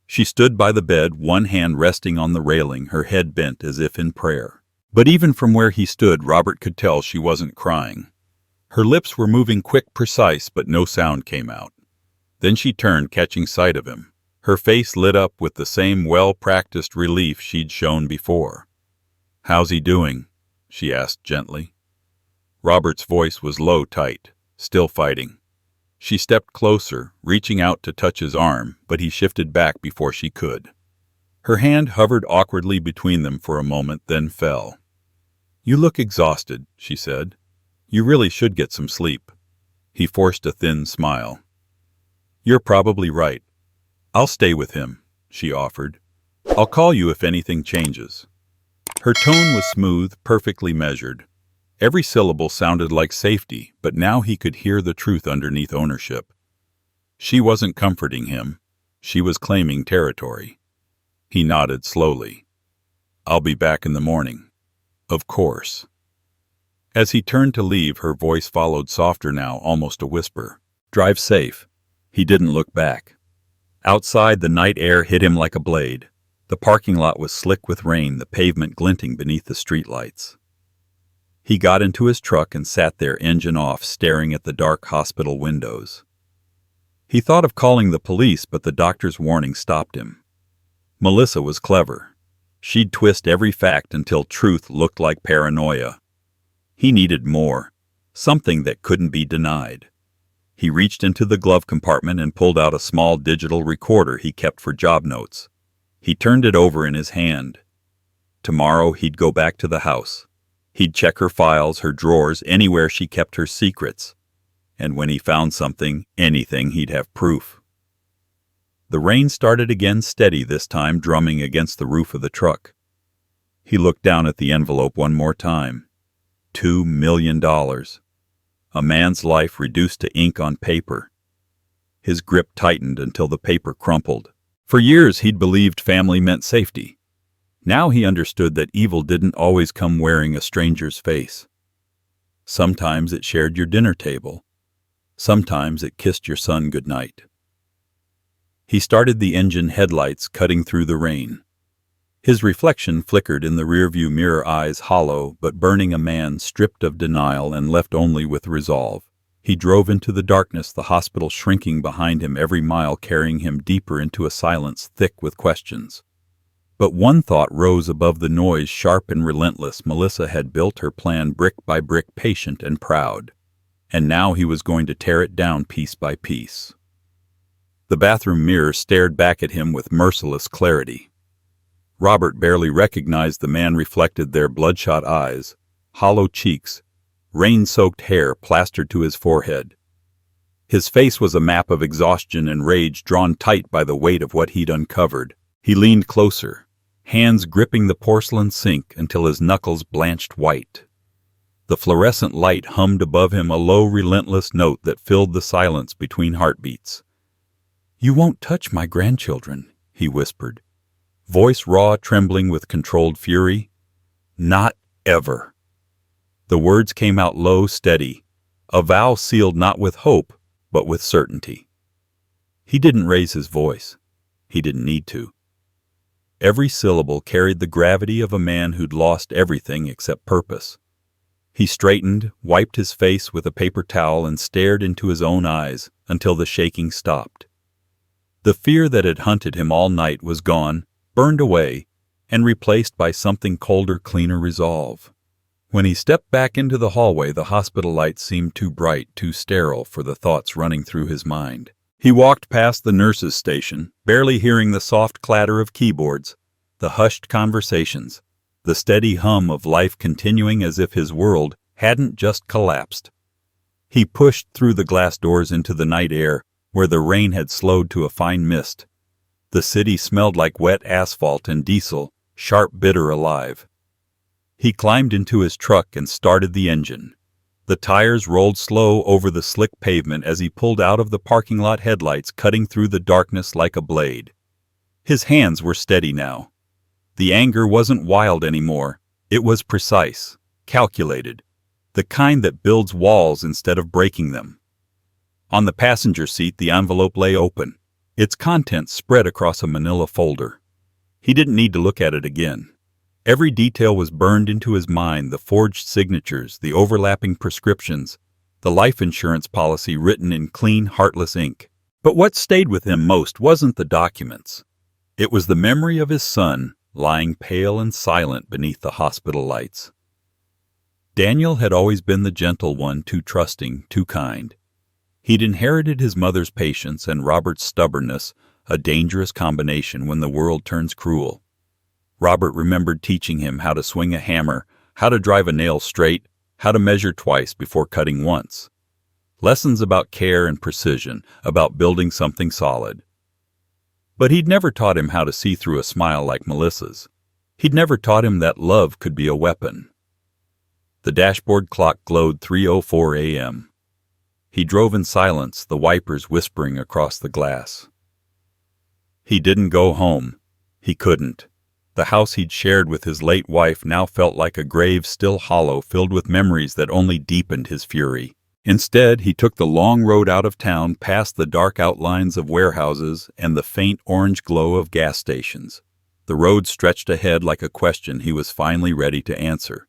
She stood by the bed, one hand resting on the railing, her head bent as if in prayer. But even from where he stood, Robert could tell she wasn't crying. Her lips were moving quick, precise, but no sound came out. Then she turned, catching sight of him. Her face lit up with the same well-practiced relief she'd shown before. "How's he doing?" she asked gently. Robert's voice was low, tight, still fighting. She stepped closer, reaching out to touch his arm, but he shifted back before she could. Her hand hovered awkwardly between them for a moment, then fell. "You look exhausted," she said. "You really should get some sleep." He forced a thin smile. "You're probably right. I'll stay with him," she offered. "I'll call you if anything changes." Her tone was smooth, perfectly measured. Every syllable sounded like safety, but now he could hear the truth underneath ownership. She wasn't comforting him. She was claiming territory. He nodded slowly. "I'll be back in the morning." "Of course." As he turned to leave, her voice followed, softer now, almost a whisper. "Drive safe." He didn't look back. Outside, the night air hit him like a blade. The parking lot was slick with rain, the pavement glinting beneath the streetlights. He got into his truck and sat there, engine off, staring at the dark hospital windows. He thought of calling the police, but the doctor's warning stopped him. Melissa was clever. She'd twist every fact until truth looked like paranoia. He needed more, something that couldn't be denied. He reached into the glove compartment and pulled out a small digital recorder he kept for job notes. He turned it over in his hand. Tomorrow he'd go back to the house. He'd check her files, her drawers, anywhere she kept her secrets. And when he found something, anything, he'd have proof. The rain started again, steady this time, drumming against the roof of the truck. He looked down at the envelope one more time. $2 million. A man's life reduced to ink on paper. His grip tightened until the paper crumpled. For years he'd believed family meant safety. Now he understood that evil didn't always come wearing a stranger's face. Sometimes it shared your dinner table. Sometimes it kissed your son goodnight. He started the engine headlights, cutting through the rain. His reflection flickered in the rearview mirror, eyes hollow but burning, a man stripped of denial and left only with resolve. He drove into the darkness, the hospital shrinking behind him, every mile carrying him deeper into a silence thick with questions. But one thought rose above the noise, sharp and relentless. Melissa had built her plan brick by brick, patient and proud. And now he was going to tear it down piece by piece. The bathroom mirror stared back at him with merciless clarity. Robert barely recognized the man reflected there, bloodshot eyes, hollow cheeks, rain-soaked hair plastered to his forehead. His face was a map of exhaustion and rage, drawn tight by the weight of what he'd uncovered. He leaned closer, hands gripping the porcelain sink until his knuckles blanched white. The fluorescent light hummed above him, a low, relentless note that filled the silence between heartbeats. "You won't touch my grandchildren," he whispered, voice raw, trembling with controlled fury. "Not ever." The words came out low, steady, a vow sealed not with hope, but with certainty. He didn't raise his voice. He didn't need to. Every syllable carried the gravity of a man who'd lost everything except purpose. He straightened, wiped his face with a paper towel, and stared into his own eyes until the shaking stopped. The fear that had hunted him all night was gone, burned away, and replaced by something colder, cleaner, resolve. When he stepped back into the hallway, the hospital lights seemed too bright, too sterile for the thoughts running through his mind. He walked past the nurses' station, barely hearing the soft clatter of keyboards, the hushed conversations, the steady hum of life continuing as if his world hadn't just collapsed. He pushed through the glass doors into the night air, where the rain had slowed to a fine mist. The city smelled like wet asphalt and diesel, sharp, bitter, alive. He climbed into his truck and started the engine. The tires rolled slow over the slick pavement as he pulled out of the parking lot, headlights cutting through the darkness like a blade. His hands were steady now. The anger wasn't wild anymore. It was precise, calculated, the kind that builds walls instead of breaking them. On the passenger seat, the envelope lay open, its contents spread across a manila folder. He didn't need to look at it again. Every detail was burned into his mind, the forged signatures, the overlapping prescriptions, the life insurance policy written in clean, heartless ink. But what stayed with him most wasn't the documents. It was the memory of his son, lying pale and silent beneath the hospital lights. Daniel had always been the gentle one, too trusting, too kind. He'd inherited his mother's patience and Robert's stubbornness, a dangerous combination when the world turns cruel. Robert remembered teaching him how to swing a hammer, how to drive a nail straight, how to measure twice before cutting once. Lessons about care and precision, about building something solid. But he'd never taught him how to see through a smile like Melissa's. He'd never taught him that love could be a weapon. The dashboard clock glowed 3:04 a.m. He drove in silence, the wipers whispering across the glass. He didn't go home. He couldn't. The house he'd shared with his late wife now felt like a grave still hollow, filled with memories that only deepened his fury. Instead, he took the long road out of town, past the dark outlines of warehouses and the faint orange glow of gas stations. The road stretched ahead like a question he was finally ready to answer.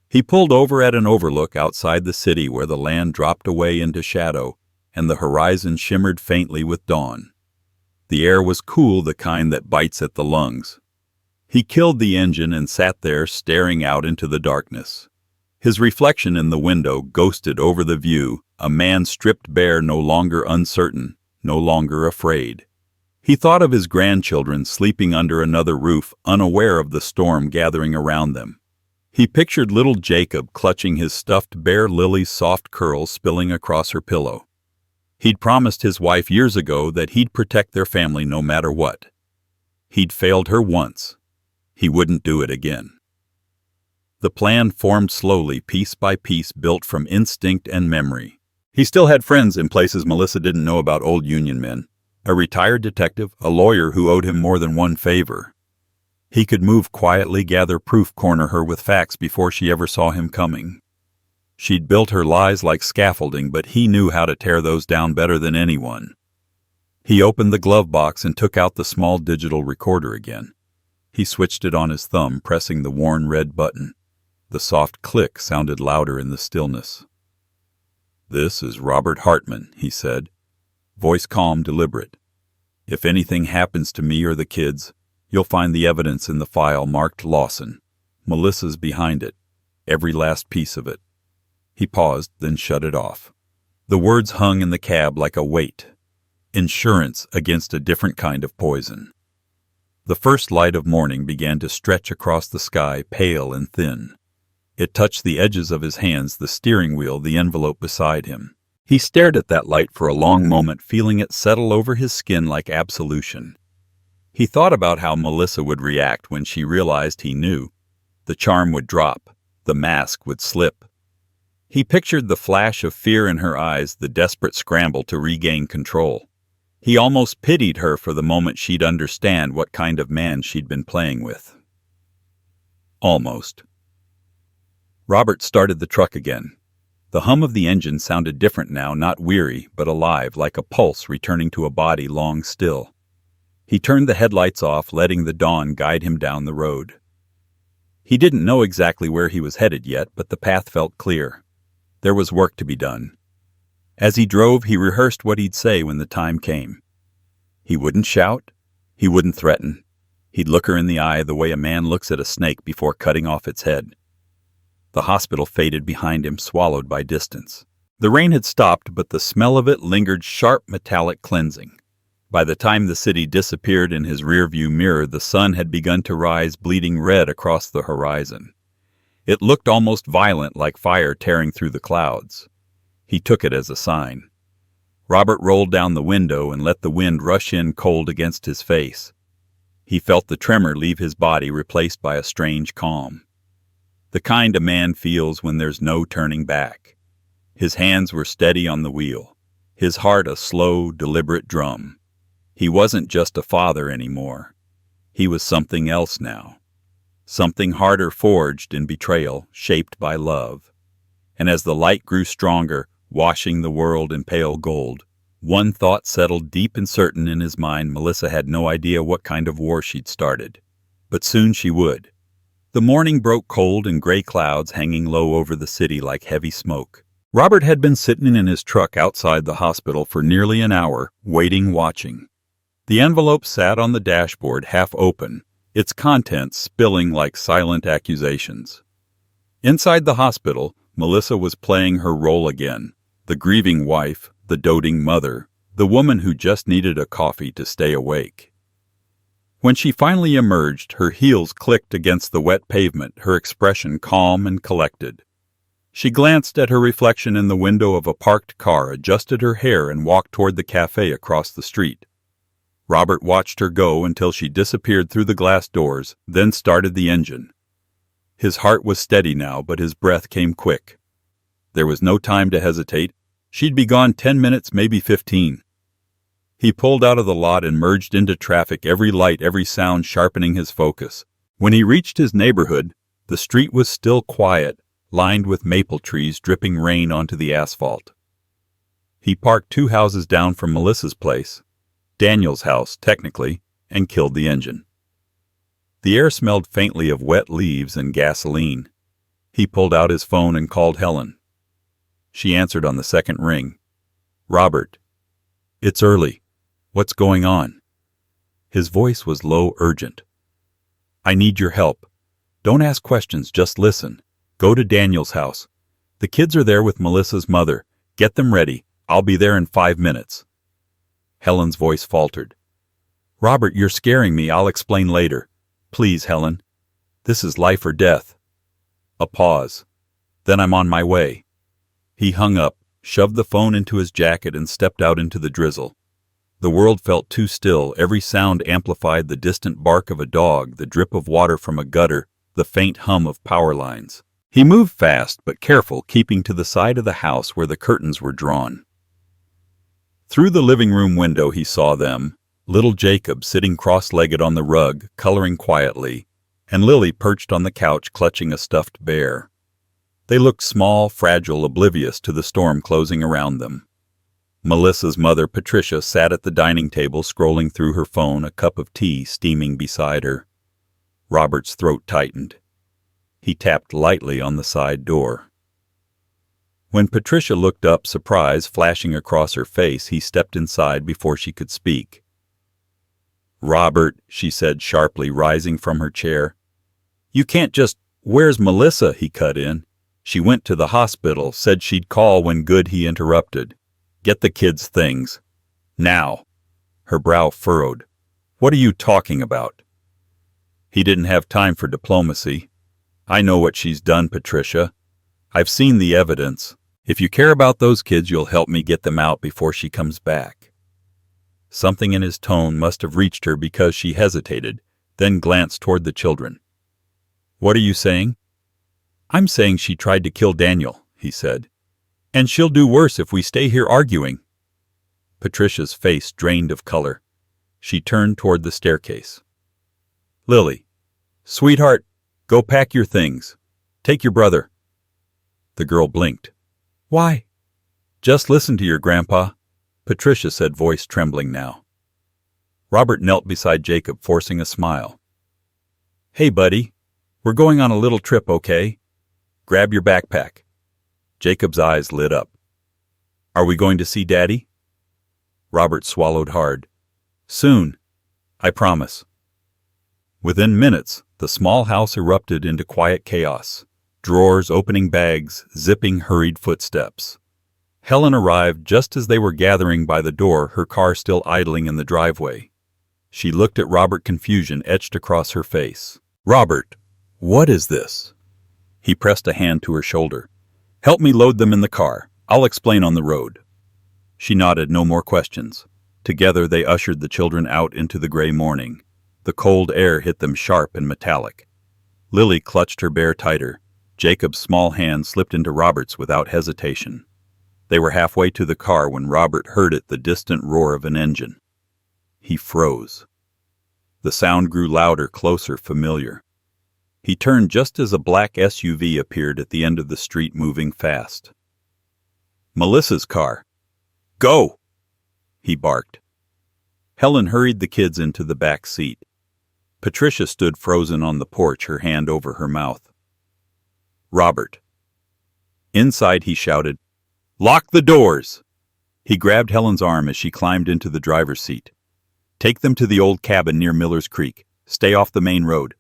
He pulled over at an overlook outside the city where the land dropped away into shadow and the horizon shimmered faintly with dawn. The air was cool, the kind that bites at the lungs. He killed the engine and sat there staring out into the darkness. His reflection in the window ghosted over the view, a man stripped bare, no longer uncertain, no longer afraid. He thought of his grandchildren sleeping under another roof, unaware of the storm gathering around them. He pictured little Jacob clutching his stuffed bear Lily's soft curls spilling across her pillow. He'd promised his wife years ago that he'd protect their family no matter what. He'd failed her once. He wouldn't do it again. The plan formed slowly, piece by piece, built from instinct and memory. He still had friends in places Melissa didn't know about: old union men, a retired detective, a lawyer who owed him more than one favor. He could move quietly, gather proof, corner her with facts before she ever saw him coming. She'd built her lies like scaffolding, but he knew how to tear those down better than anyone. He opened the glove box and took out the small digital recorder again. He switched it on his thumb, pressing the worn red button. The soft click sounded louder in the stillness. "This is Robert Hartman," he said, voice calm, deliberate. "If anything happens to me or the kids, you'll find the evidence in the file marked Lawson. Melissa's behind it, every last piece of it." He paused, then shut it off. The words hung in the cab like a weight. Insurance against a different kind of poison. The first light of morning began to stretch across the sky, pale and thin. It touched the edges of his hands, the steering wheel, the envelope beside him. He stared at that light for a long moment, feeling it settle over his skin like absolution. He thought about how Melissa would react when she realized he knew. The charm would drop. The mask would slip. He pictured the flash of fear in her eyes, the desperate scramble to regain control. He almost pitied her for the moment she'd understand what kind of man she'd been playing with. Almost. Robert started the truck again. The hum of the engine sounded different now, not weary, but alive, like a pulse returning to a body long still. He turned the headlights off, letting the dawn guide him down the road. He didn't know exactly where he was headed yet, but the path felt clear. There was work to be done. As he drove, he rehearsed what he'd say when the time came. He wouldn't shout. He wouldn't threaten. He'd look her in the eye the way a man looks at a snake before cutting off its head. The hospital faded behind him, swallowed by distance. The rain had stopped, but the smell of it lingered, sharp, metallic, cleansing. By the time the city disappeared in his rearview mirror, the sun had begun to rise, bleeding red across the horizon. It looked almost violent, like fire tearing through the clouds. He took it as a sign. Robert rolled down the window and let the wind rush in cold against his face. He felt the tremor leave his body, replaced by a strange calm. The kind a man feels when there's no turning back. His hands were steady on the wheel, his heart a slow, deliberate drum. He wasn't just a father anymore. He was something else now. Something harder forged in betrayal, shaped by love. And as the light grew stronger, washing the world in pale gold, one thought settled deep and certain in his mind. Melissa had no idea what kind of war she'd started. But soon she would. The morning broke cold and gray clouds hanging low over the city like heavy smoke. Robert had been sitting in his truck outside the hospital for nearly an hour, waiting, watching. The envelope sat on the dashboard half open, its contents spilling like silent accusations. Inside the hospital, Melissa was playing her role again, the grieving wife, the doting mother, the woman who just needed a coffee to stay awake. When she finally emerged, her heels clicked against the wet pavement, her expression calm and collected. She glanced at her reflection in the window of a parked car, adjusted her hair, and walked toward the cafe across the street. Robert watched her go until she disappeared through the glass doors, then started the engine. His heart was steady now, but his breath came quick. There was no time to hesitate. She'd be gone 10 minutes, maybe 15. He pulled out of the lot and merged into traffic, every light, every sound sharpening his focus. When he reached his neighborhood, the street was still quiet, lined with maple trees dripping rain onto the asphalt. He parked 2 houses down from Melissa's place, Daniel's house, technically, and killed the engine. The air smelled faintly of wet leaves and gasoline. He pulled out his phone and called Helen. She answered on the second ring. "Robert, it's early. What's going on?" His voice was low, urgent. "I need your help. Don't ask questions, just listen. Go to Daniel's house. The kids are there with Melissa's mother. Get them ready. I'll be there in 5 minutes. Helen's voice faltered. "Robert, you're scaring me. I'll explain later. Please, Helen. This is life or death." A pause. "Then I'm on my way." He hung up, shoved the phone into his jacket, and stepped out into the drizzle. The world felt too still. Every sound amplified: the distant bark of a dog, the drip of water from a gutter, the faint hum of power lines. He moved fast but careful, keeping to the side of the house where the curtains were drawn. Through the living room window he saw them, little Jacob sitting cross-legged on the rug, coloring quietly, and Lily perched on the couch clutching a stuffed bear. They looked small, fragile, oblivious to the storm closing around them. Melissa's mother, Patricia, sat at the dining table scrolling through her phone, a cup of tea steaming beside her. Robert's throat tightened. He tapped lightly on the side door. When Patricia looked up, surprise flashing across her face, he stepped inside before she could speak. "Robert," she said sharply, rising from her chair. "You can't just—" "Where's Melissa?" he cut in. "She went to the hospital, said she'd call when good." He interrupted. "Get the kids' things. Now." Her brow furrowed. "What are you talking about?" He didn't have time for diplomacy. "I know what she's done, Patricia. I've seen the evidence. If you care about those kids, you'll help me get them out before she comes back." Something in his tone must have reached her because she hesitated, then glanced toward the children. "What are you saying?" "I'm saying she tried to kill Daniel," he said. "And she'll do worse if we stay here arguing." Patricia's face drained of color. She turned toward the staircase. "Lily, sweetheart, go pack your things. Take your brother." The girl blinked. "Why?" "Just listen to your grandpa," Patricia said, voice trembling now. Robert knelt beside Jacob, forcing a smile. "Hey, buddy, we're going on a little trip, okay? Grab your backpack." Jacob's eyes lit up. "Are we going to see Daddy?" Robert swallowed hard. "Soon, I promise." Within minutes, the small house erupted into quiet chaos. Drawers opening, bags zipping, hurried footsteps. Helen arrived just as they were gathering by the door, her car still idling in the driveway. She looked at Robert, confusion etched across her face. "Robert, what is this?" He pressed a hand to her shoulder. "Help me load them in the car. I'll explain on the road." She nodded, no more questions. Together they ushered the children out into the gray morning. The cold air hit them sharp and metallic. Lily clutched her bear tighter. Jacob's small hand slipped into Robert's without hesitation. They were halfway to the car when Robert heard it, the distant roar of an engine. He froze. The sound grew louder, closer, familiar. He turned just as a black SUV appeared at the end of the street, moving fast. Melissa's car. Go! He barked. Helen hurried the kids into the back seat. Patricia stood frozen on the porch, her hand over her mouth. Robert. Inside, he shouted, "Lock the doors!" He grabbed Helen's arm as she climbed into the driver's seat. "Take them to the old cabin near Miller's Creek. Stay off the main road.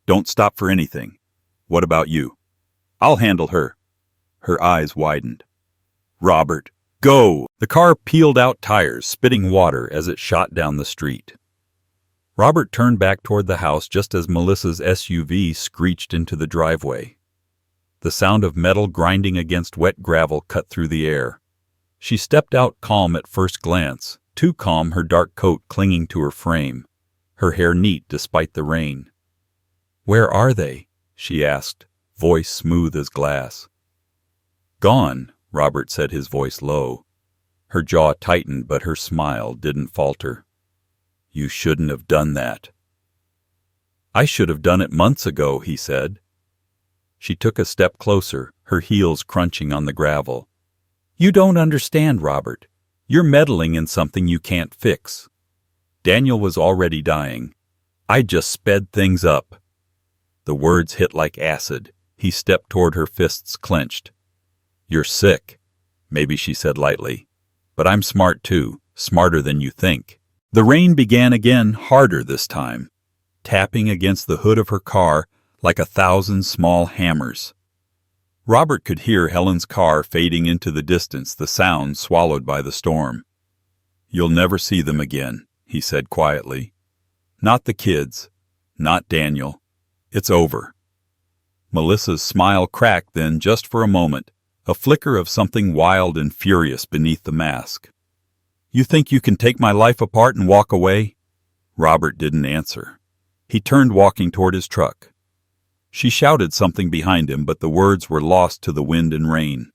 Don't stop for anything. What about you?" "I'll handle her." Her eyes widened. "Robert, go!" The car peeled out tires, spitting water as it shot down the street. Robert turned back toward the house just as Melissa's SUV screeched into the driveway. The sound of metal grinding against wet gravel cut through the air. She stepped out, calm at first glance, too calm, her dark coat clinging to her frame, her hair neat despite the rain. "Where are they?" she asked, voice smooth as glass. "Gone," Robert said, his voice low. Her jaw tightened, but her smile didn't falter. "You shouldn't have done that." "I should have done it months ago," he said. She took a step closer, her heels crunching on the gravel. "You don't understand, Robert. You're meddling in something you can't fix. Daniel was already dying. I just sped things up." The words hit like acid. He stepped toward her, fists clenched. "You're sick," maybe she said lightly. "But I'm smart too, smarter than you think." The rain began again, harder this time, tapping against the hood of her car like 1,000 small hammers. Robert could hear Helen's car fading into the distance, the sound swallowed by the storm. "You'll never see them again," he said quietly. "Not the kids, not Daniel. It's over." Melissa's smile cracked then, just for a moment, a flicker of something wild and furious beneath the mask. "You think you can take my life apart and walk away?" Robert didn't answer. He turned, walking toward his truck. She shouted something behind him, but the words were lost to the wind and rain.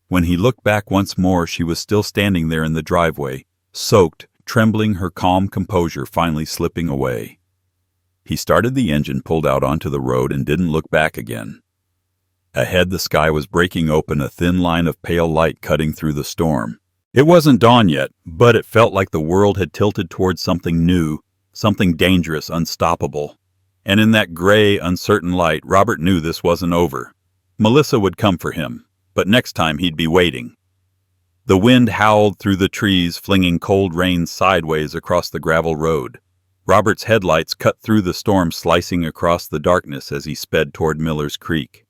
When he looked back once more, she was still standing there in the driveway, soaked, trembling, her calm composure finally slipping away. He started the engine, pulled out onto the road, and didn't look back again. Ahead, the sky was breaking open, a thin line of pale light cutting through the storm. It wasn't dawn yet, but it felt like the world had tilted towards something new, something dangerous, unstoppable. And in that gray, uncertain light, Robert knew this wasn't over. Melissa would come for him, but next time he'd be waiting. The wind howled through the trees, flinging cold rain sideways across the gravel road. Robert's headlights cut through the storm, slicing across the darkness as he sped toward Miller's Creek.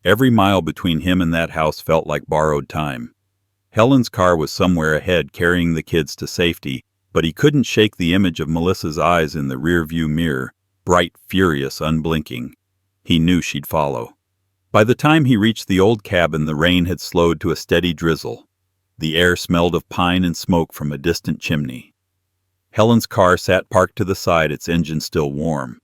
Every mile between him and that house felt like borrowed time. Helen's car was somewhere ahead, carrying the kids to safety, but he couldn't shake the image of Melissa's eyes in the rearview mirror, bright, furious, unblinking. He knew she'd follow. By the time he reached the old cabin, the rain had slowed to a steady drizzle. The air smelled of pine and smoke from a distant chimney. Helen's car sat parked to the side, its engine still warm.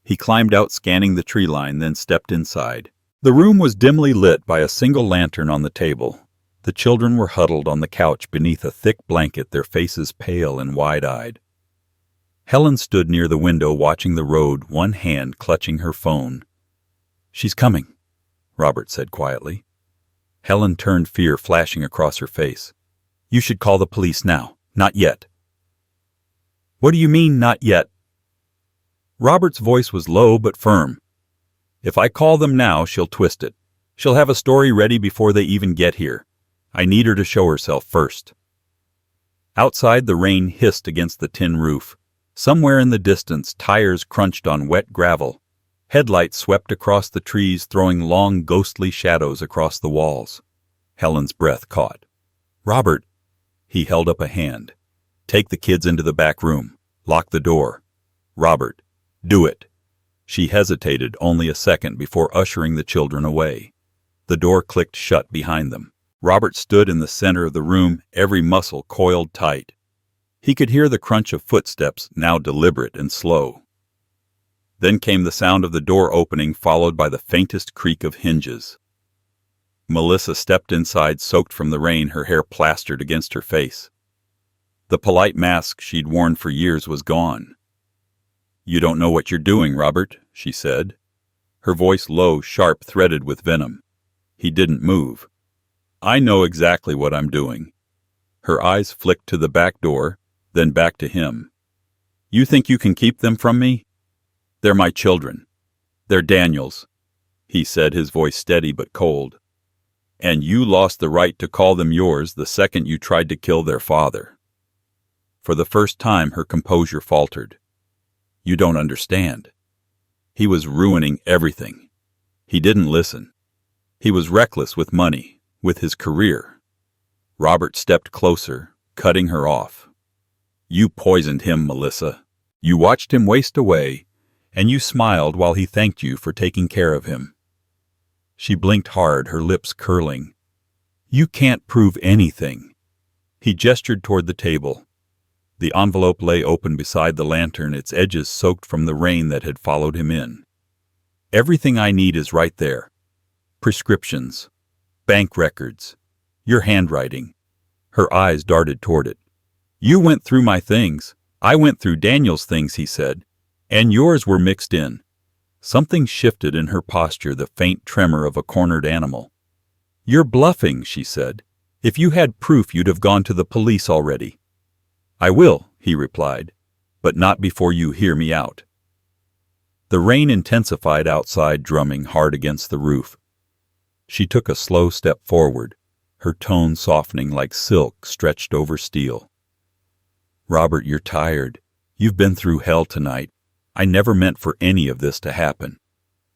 He climbed out, scanning the tree line, then stepped inside. The room was dimly lit by a single lantern on the table. The children were huddled on the couch beneath a thick blanket, their faces pale and wide-eyed. Helen stood near the window, watching the road, one hand clutching her phone. "She's coming," Robert said quietly. Helen turned, fear flashing across her face. "You should call the police now. Not yet." "What do you mean, not yet?" Robert's voice was low but firm. "If I call them now, she'll twist it. She'll have a story ready before they even get here. I need her to show herself first." Outside, the rain hissed against the tin roof. Somewhere in the distance, tires crunched on wet gravel. Headlights swept across the trees, throwing long, ghostly shadows across the walls. Helen's breath caught. "Robert," he held up a hand. "Take the kids into the back room. Lock the door." "Robert, do it." She hesitated only a second before ushering the children away. The door clicked shut behind them. Robert stood in the center of the room, every muscle coiled tight. He could hear the crunch of footsteps, now deliberate and slow. Then came the sound of the door opening, followed by the faintest creak of hinges. Melissa stepped inside, soaked from the rain, her hair plastered against her face. The polite mask she'd worn for years was gone. "You don't know what you're doing, Robert," she said, her voice low, sharp, threaded with venom. He didn't move. "I know exactly what I'm doing." Her eyes flicked to the back door, then back to him. "You think you can keep them from me? They're my children. They're Daniel's," he said, his voice steady but cold. "And you lost the right to call them yours the second you tried to kill their father." For the first time, her composure faltered. "You don't understand. He was ruining everything. He didn't listen. He was reckless with money, with his career." Robert stepped closer, cutting her off. "You poisoned him, Melissa. You watched him waste away, and you smiled while he thanked you for taking care of him." She blinked hard, her lips curling. "You can't prove anything." He gestured toward the table. The envelope lay open beside the lantern, its edges soaked from the rain that had followed him in. "Everything I need is right there. Prescriptions, bank records, your handwriting." Her eyes darted toward it. "You went through my things. I went through Daniel's things," he said, "and yours were mixed in." Something shifted in her posture, the faint tremor of a cornered animal. "You're bluffing," she said. "If you had proof, you'd have gone to the police already." "I will," he replied, "but not before you hear me out." The rain intensified outside, drumming hard against the roof. She took a slow step forward, her tone softening like silk stretched over steel. "Robert, you're tired. You've been through hell tonight. I never meant for any of this to happen.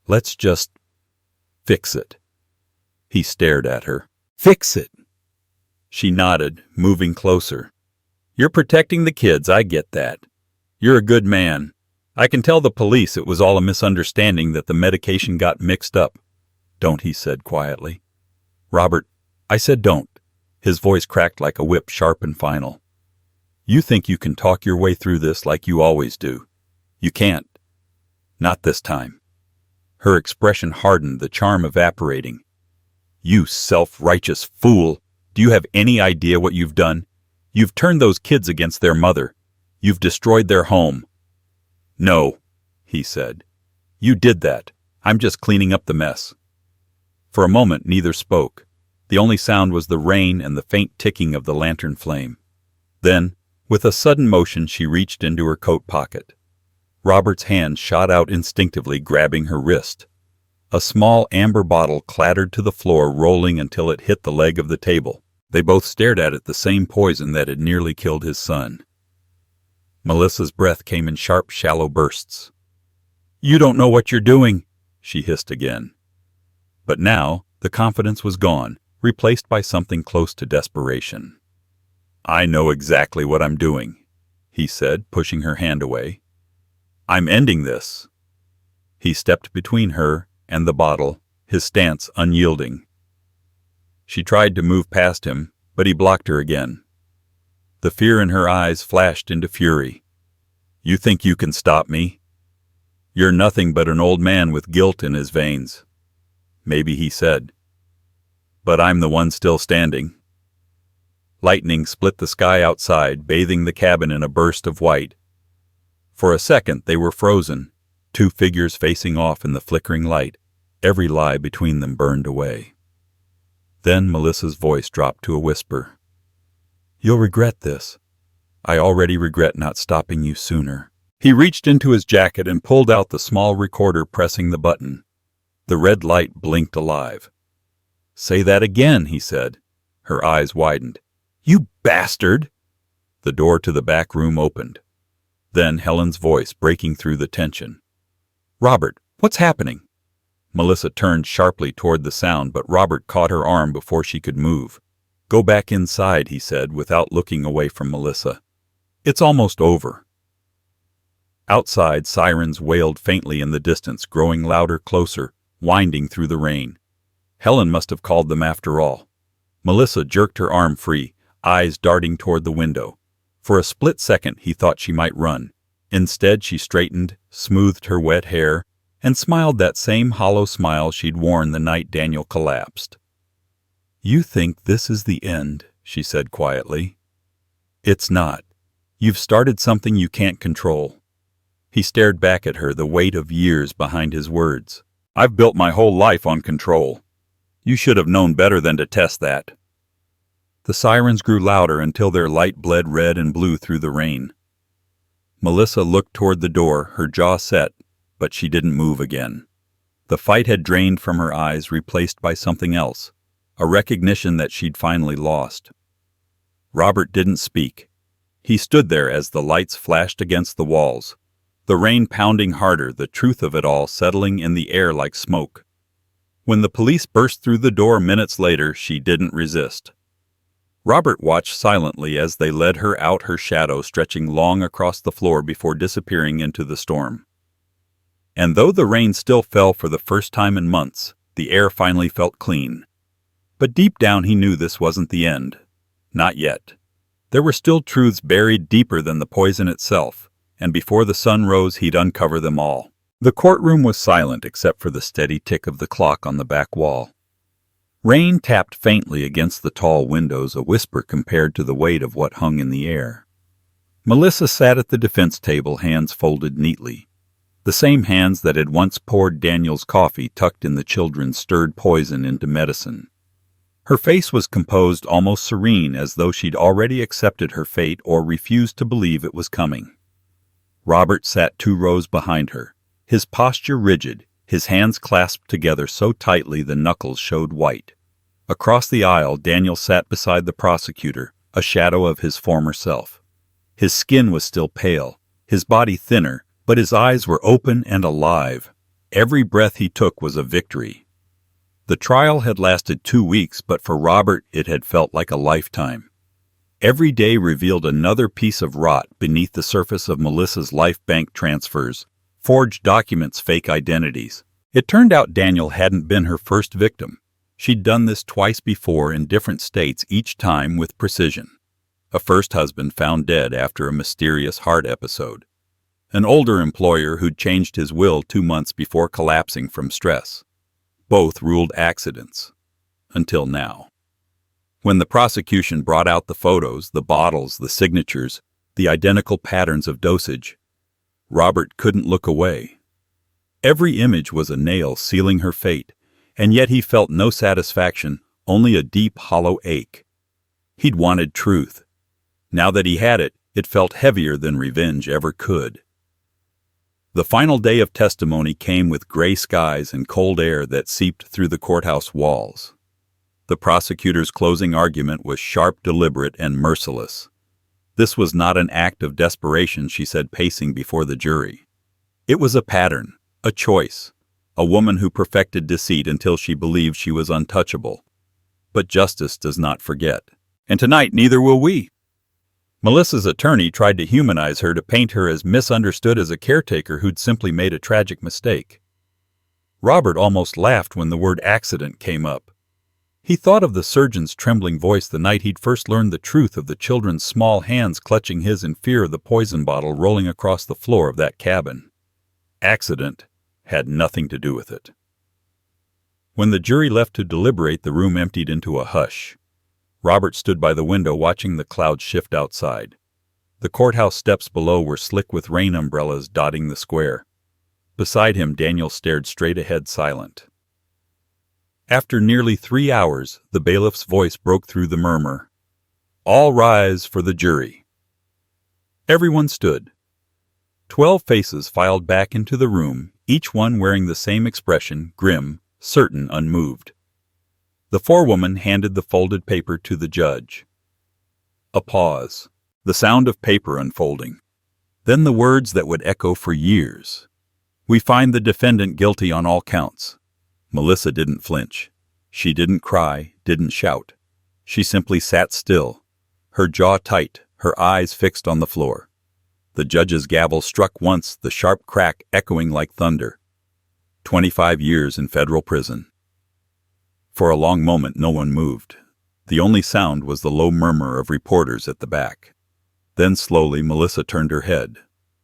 Let's just fix it." He stared at her. "Fix it?" She nodded, moving closer. "You're protecting the kids, I get that. You're a good man. I can tell the police it was all a misunderstanding, that the medication got mixed up." "Don't," he said quietly. "Robert, I said don't." His voice cracked like a whip, sharp and final. "You think you can talk your way through this like you always do. You can't. Not this time." Her expression hardened, the charm evaporating. "You self-righteous fool! Do you have any idea what you've done? You've turned those kids against their mother. You've destroyed their home." "No," he said. "You did that. I'm just cleaning up the mess." For a moment, neither spoke. The only sound was the rain and the faint ticking of the lantern flame. Then, with a sudden motion, she reached into her coat pocket. Robert's hand shot out instinctively, grabbing her wrist. A small amber bottle clattered to the floor, rolling until it hit the leg of the table. They both stared at it, the same poison that had nearly killed his son. Melissa's breath came in sharp, shallow bursts. "You don't know what you're doing," she hissed again. But now, the confidence was gone, replaced by something close to desperation. "I know exactly what I'm doing," he said, pushing her hand away. "I'm ending this." He stepped between her and the bottle, his stance unyielding. She tried to move past him, but he blocked her again. The fear in her eyes flashed into fury. "You think you can stop me? You're nothing but an old man with guilt in his veins." "Maybe," he said. "But I'm the one still standing." Lightning split the sky outside, bathing the cabin in a burst of white. For a second they were frozen, two figures facing off in the flickering light, every lie between them burned away. Then Melissa's voice dropped to a whisper. "You'll regret this. I already regret not stopping you sooner." He reached into his jacket and pulled out the small recorder, pressing the button. The red light blinked alive. "Say that again," he said. Her eyes widened. "You bastard!" The door to the back room opened. Then Helen's voice, breaking through the tension. "Robert, what's happening?" Melissa turned sharply toward the sound, but Robert caught her arm before she could move. "Go back inside," he said, without looking away from Melissa. "It's almost over." Outside, sirens wailed faintly in the distance, growing louder, closer, winding through the rain. Helen must have called them after all. Melissa jerked her arm free, eyes darting toward the window. For a split second he thought she might run. Instead she straightened, smoothed her wet hair, and smiled that same hollow smile she'd worn the night Daniel collapsed. "You think this is the end," she said quietly. It's not. You've started something you can't control. He stared back at her, the weight of years behind his words. I've built my whole life on control. You should have known better than to test that. The sirens grew louder until their light bled red and blue through the rain. Melissa looked toward the door, her jaw set, but she didn't move again. The fight had drained from her eyes, replaced by something else, a recognition that she'd finally lost. Robert didn't speak. He stood there as the lights flashed against the walls, the rain pounding harder, the truth of it all settling in the air like smoke. When the police burst through the door minutes later, she didn't resist. Robert watched silently as they led her out, her shadow stretching long across the floor before disappearing into the storm. And though the rain still fell for the first time in months, the air finally felt clean. But deep down he knew this wasn't the end. Not yet. There were still truths buried deeper than the poison itself, and before the sun rose he'd uncover them all. The courtroom was silent except for the steady tick of the clock on the back wall. Rain tapped faintly against the tall windows, a whisper compared to the weight of what hung in the air. Melissa sat at the defense table, hands folded neatly. The same hands that had once poured Daniel's coffee tucked in the children's stirred poison into medicine. Her face was composed, almost serene, as though she'd already accepted her fate or refused to believe it was coming. Robert sat 2 rows behind her, his posture rigid, his hands clasped together so tightly the knuckles showed white. Across the aisle, Daniel sat beside the prosecutor, a shadow of his former self. His skin was still pale, his body thinner, but his eyes were open and alive. Every breath he took was a victory. The trial had lasted 2 weeks, but for Robert it had felt like a lifetime. Every day revealed another piece of rot beneath the surface of Melissa's life bank transfers, forged documents, fake identities. It turned out Daniel hadn't been her first victim. She'd done this twice before in different states, each time with precision. A first husband found dead after a mysterious heart episode. An older employer who'd changed his will 2 months before collapsing from stress. Both ruled accidents. Until now. When the prosecution brought out the photos, the bottles, the signatures, the identical patterns of dosage, Robert couldn't look away. Every image was a nail sealing her fate, and yet he felt no satisfaction, only a deep, hollow ache. He'd wanted truth. Now that he had it, it felt heavier than revenge ever could. The final day of testimony came with gray skies and cold air that seeped through the courthouse walls. The prosecutor's closing argument was sharp, deliberate, and merciless. This was not an act of desperation, she said, pacing before the jury. It was a pattern, a choice, a woman who perfected deceit until she believed she was untouchable. But justice does not forget. And tonight neither will we. Melissa's attorney tried to humanize her, to paint her as misunderstood as a caretaker who'd simply made a tragic mistake. Robert almost laughed when the word accident came up. He thought of the surgeon's trembling voice the night he'd first learned the truth of the children's small hands clutching his in fear of the poison bottle rolling across the floor of that cabin. Accident had nothing to do with it. When the jury left to deliberate, the room emptied into a hush. Robert stood by the window watching the clouds shift outside. The courthouse steps below were slick with rain umbrellas dotting the square. Beside him, Daniel stared straight ahead, silent. After nearly 3 hours, the bailiff's voice broke through the murmur. All rise for the jury. Everyone stood. 12 faces filed back into the room, each one wearing the same expression, grim, certain, unmoved. The forewoman handed the folded paper to the judge. A pause, the sound of paper unfolding. Then the words that would echo for years. We find the defendant guilty on all counts. Melissa didn't flinch. She didn't cry, didn't shout. She simply sat still, her jaw tight, her eyes fixed on the floor. The judge's gavel struck once, the sharp crack echoing like thunder. 25 years in federal prison. For a long moment no one moved. The only sound was the low murmur of reporters at the back. Then slowly Melissa turned her head.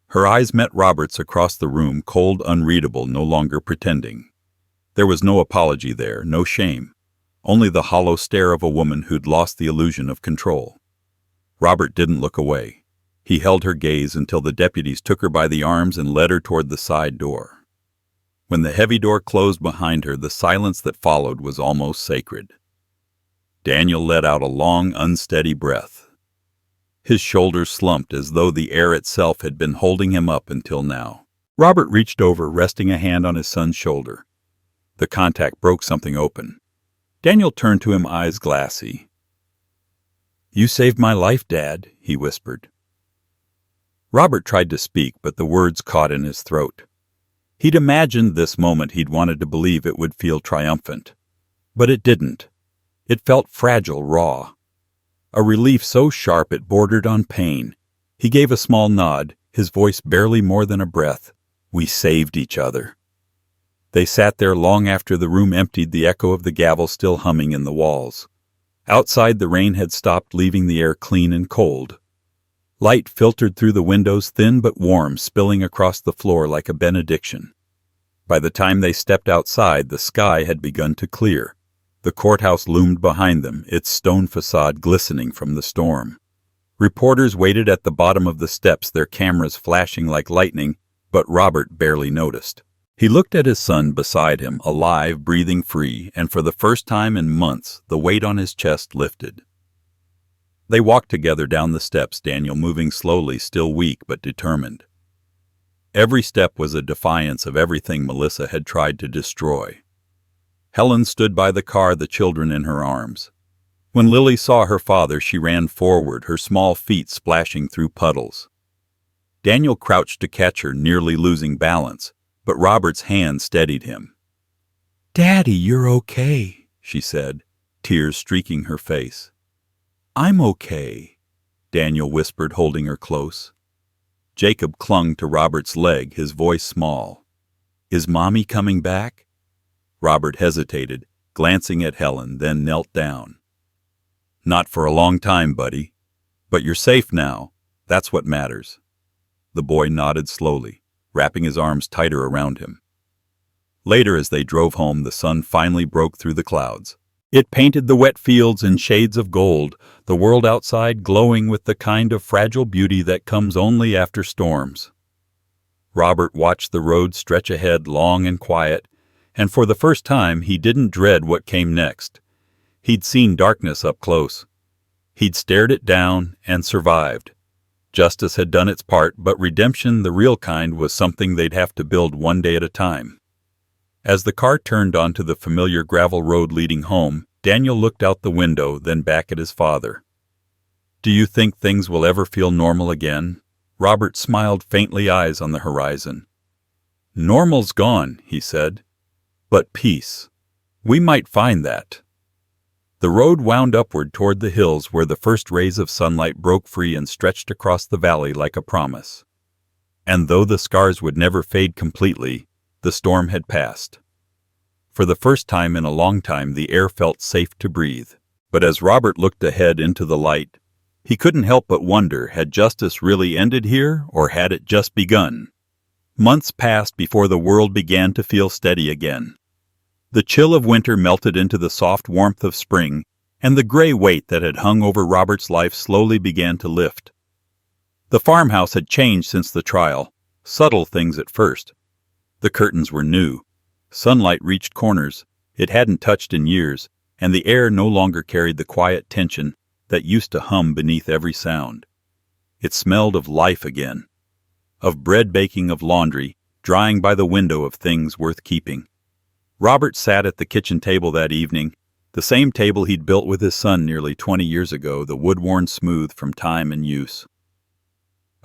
Her eyes met Robert's across the room, cold, unreadable, no longer pretending. There was no apology there, no shame. Only the hollow stare of a woman who'd lost the illusion of control. Robert didn't look away. He held her gaze until the deputies took her by the arms and led her toward the side door. When the heavy door closed behind her, the silence that followed was almost sacred. Daniel let out a long, unsteady breath. His shoulders slumped as though the air itself had been holding him up until now. Robert reached over, resting a hand on his son's shoulder. The contact broke something open. Daniel turned to him, eyes glassy. "You saved my life, Dad," he whispered. Robert tried to speak, but the words caught in his throat. He'd imagined this moment, he'd wanted to believe it would feel triumphant. But it didn't. It felt fragile, raw. A relief so sharp it bordered on pain. He gave a small nod, his voice barely more than a breath. "We saved each other." They sat there long after the room emptied, the echo of the gavel still humming in the walls. Outside, the rain had stopped, leaving the air clean and cold. Light filtered through the windows, thin but warm, spilling across the floor like a benediction. By the time they stepped outside, the sky had begun to clear. The courthouse loomed behind them, its stone facade glistening from the storm. Reporters waited at the bottom of the steps, their cameras flashing like lightning, but Robert barely noticed. He looked at his son beside him, alive, breathing free, and for the first time in months, the weight on his chest lifted. They walked together down the steps, Daniel moving slowly, still weak but determined. Every step was a defiance of everything Melissa had tried to destroy. Helen stood by the car, the children in her arms. When Lily saw her father, she ran forward, her small feet splashing through puddles. Daniel crouched to catch her, nearly losing balance, but Robert's hand steadied him. "Daddy, you're okay," she said, tears streaking her face. "I'm okay," Daniel whispered, holding her close. Jacob clung to Robert's leg, his voice small. "Is Mommy coming back?" Robert hesitated, glancing at Helen, then knelt down. "Not for a long time, buddy. But you're safe now. That's what matters." The boy nodded slowly, wrapping his arms tighter around him. Later, as they drove home, the sun finally broke through the clouds. It painted the wet fields in shades of gold, the world outside glowing with the kind of fragile beauty that comes only after storms. Robert watched the road stretch ahead, long and quiet, and for the first time he didn't dread what came next. He'd seen darkness up close. He'd stared it down and survived. Justice had done its part, but redemption, the real kind, was something they'd have to build one day at a time. As the car turned onto the familiar gravel road leading home, Daniel looked out the window, then back at his father. "Do you think things will ever feel normal again?" Robert smiled faintly, eyes on the horizon. "Normal's gone," he said. "But peace. We might find that." The road wound upward toward the hills, where the first rays of sunlight broke free and stretched across the valley like a promise. And though the scars would never fade completely, the storm had passed. For the first time in a long time, the air felt safe to breathe. But as Robert looked ahead into the light, he couldn't help but wonder, had justice really ended here, or had it just begun? Months passed before the world began to feel steady again. The chill of winter melted into the soft warmth of spring, and the gray weight that had hung over Robert's life slowly began to lift. The farmhouse had changed since the trial, subtle things at first. The curtains were new. Sunlight reached corners it hadn't touched in years, and the air no longer carried the quiet tension that used to hum beneath every sound. It smelled of life again, of bread baking, of laundry, drying by the window, of things worth keeping. Robert sat at the kitchen table that evening, the same table he'd built with his son nearly 20 years ago, the wood worn smooth from time and use.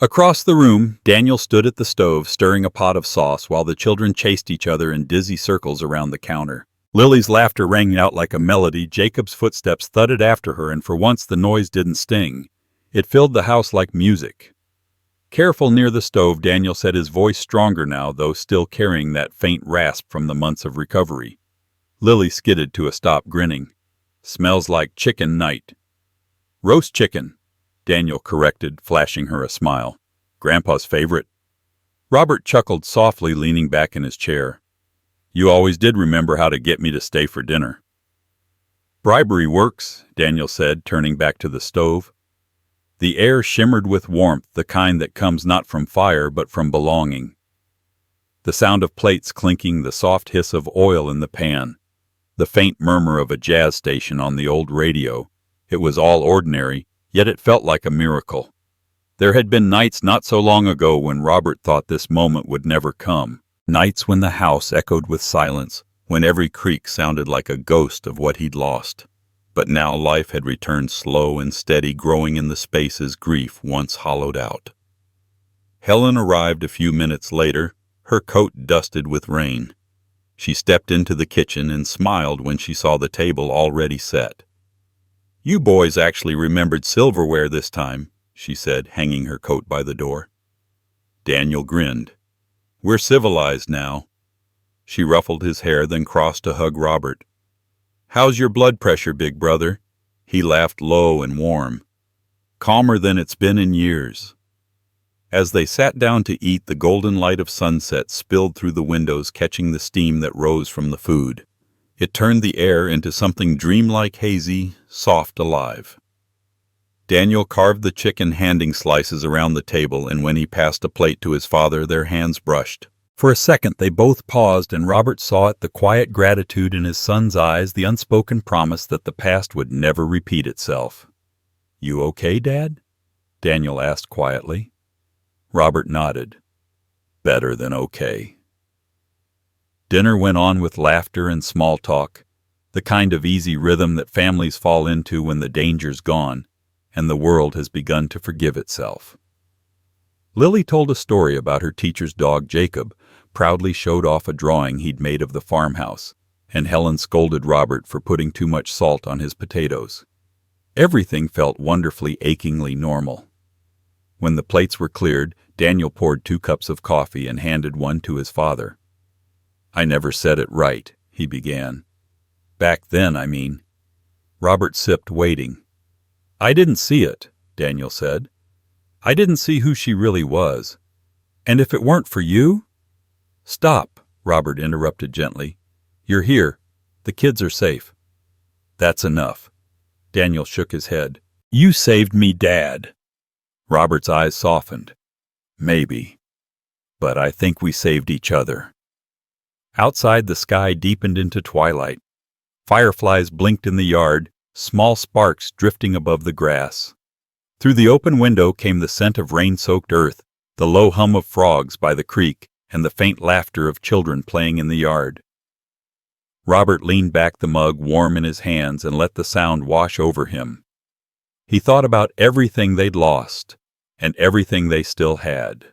Across the room, Daniel stood at the stove, stirring a pot of sauce, while the children chased each other in dizzy circles around the counter. Lily's laughter rang out like a melody, Jacob's footsteps thudded after her, and for once the noise didn't sting. It filled the house like music. Careful near the stove, Daniel said, his voice stronger now, though still carrying that faint rasp from the months of recovery. Lily skidded to a stop, grinning. "Smells like chicken night." "Roast chicken," Daniel corrected, flashing her a smile. "Grandpa's favorite." Robert chuckled softly, leaning back in his chair. "You always did remember how to get me to stay for dinner." "Bribery works," Daniel said, turning back to the stove. The air shimmered with warmth, the kind that comes not from fire but from belonging. The sound of plates clinking, the soft hiss of oil in the pan, the faint murmur of a jazz station on the old radio. It was all ordinary, yet it felt like a miracle. There had been nights not so long ago when Robert thought this moment would never come. Nights when the house echoed with silence, when every creak sounded like a ghost of what he'd lost. But now life had returned slow and steady, growing in the spaces grief once hollowed out. Helen arrived a few minutes later, her coat dusted with rain. She stepped into the kitchen and smiled when she saw the table already set. "You boys actually remembered silverware this time," she said, hanging her coat by the door. Daniel grinned. "We're civilized now." She ruffled his hair, then crossed to hug Robert. "How's your blood pressure, big brother?" He laughed low and warm. "Calmer than it's been in years." As they sat down to eat, the golden light of sunset spilled through the windows, catching the steam that rose from the food. It turned the air into something dreamlike, hazy, soft, alive. Daniel carved the chicken, handing slices around the table, and when he passed a plate to his father, their hands brushed. For a second they both paused, and Robert saw it, the quiet gratitude in his son's eyes, the unspoken promise that the past would never repeat itself. "You okay, Dad?" Daniel asked quietly. Robert nodded. "Better than okay." Dinner went on with laughter and small talk, the kind of easy rhythm that families fall into when the danger's gone and the world has begun to forgive itself. Lily told a story about her teacher's dog, Jacob, proudly showed off a drawing he'd made of the farmhouse, and Helen scolded Robert for putting too much salt on his potatoes. Everything felt wonderfully, achingly normal. When the plates were cleared, Daniel poured 2 cups of coffee and handed one to his father. "I never said it right," he began. "Back then, I mean." Robert sipped, waiting. "I didn't see it," Daniel said. "I didn't see who she really was. And if it weren't for you—" "Stop," Robert interrupted gently. "You're here. The kids are safe." "That's enough." Daniel shook his head. "You saved me, Dad." Robert's eyes softened. "Maybe. But I think we saved each other." Outside, the sky deepened into twilight. Fireflies blinked in the yard, small sparks drifting above the grass. Through the open window came the scent of rain-soaked earth, the low hum of frogs by the creek, and the faint laughter of children playing in the yard. Robert leaned back, the mug warm in his hands, and let the sound wash over him. He thought about everything they'd lost, and everything they still had.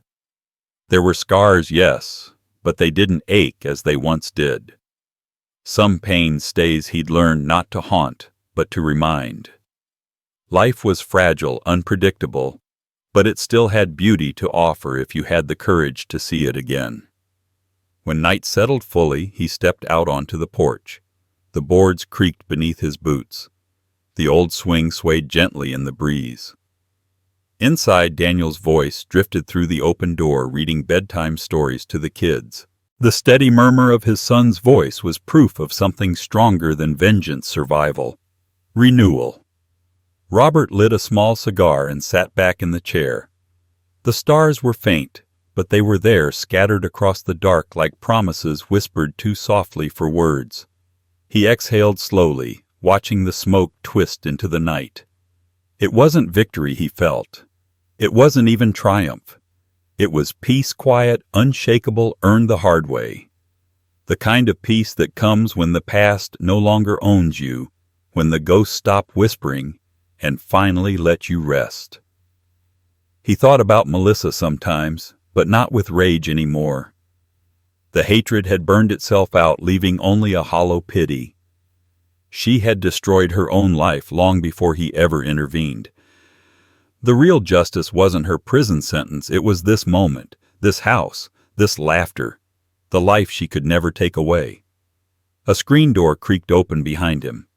There were scars, yes, but they didn't ache as they once did. Some pain stays he'd learned not to haunt, but to remind. Life was fragile, unpredictable, but it still had beauty to offer if you had the courage to see it again. When night settled fully, he stepped out onto the porch. The boards creaked beneath his boots. The old swing swayed gently in the breeze. Inside, Daniel's voice drifted through the open door, reading bedtime stories to the kids. The steady murmur of his son's voice was proof of something stronger than vengeance, survival, renewal. Robert lit a small cigar and sat back in the chair. The stars were faint, but they were there, scattered across the dark like promises whispered too softly for words. He exhaled slowly, watching the smoke twist into the night. It wasn't victory he felt. It wasn't even triumph. It was peace, quiet, unshakable, earned the hard way. The kind of peace that comes when the past no longer owns you, when the ghosts stop whispering and finally let you rest. He thought about Melissa sometimes, but not with rage anymore. The hatred had burned itself out, leaving only a hollow pity. She had destroyed her own life long before he ever intervened. The real justice wasn't her prison sentence, it was this moment, this house, this laughter, the life she could never take away. A screen door creaked open behind him.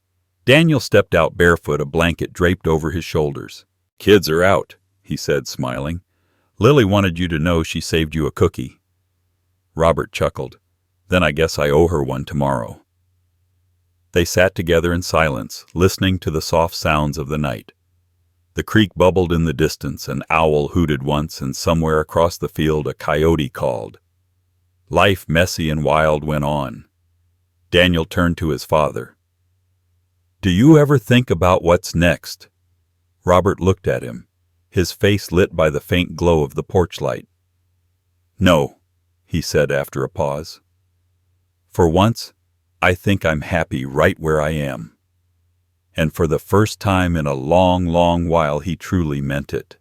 Daniel stepped out barefoot, a blanket draped over his shoulders. "Kids are out," he said, smiling. "Lily wanted you to know she saved you a cookie." Robert chuckled. "Then I guess I owe her one tomorrow." They sat together in silence, listening to the soft sounds of the night. The creek bubbled in the distance, an owl hooted once, and somewhere across the field a coyote called. Life, messy and wild, went on. Daniel turned to his father. "Do you ever think about what's next?" Robert looked at him, his face lit by the faint glow of the porch light. "No," he said after a pause. "For once, I think I'm happy right where I am." And for the first time in a long, long while he truly meant it.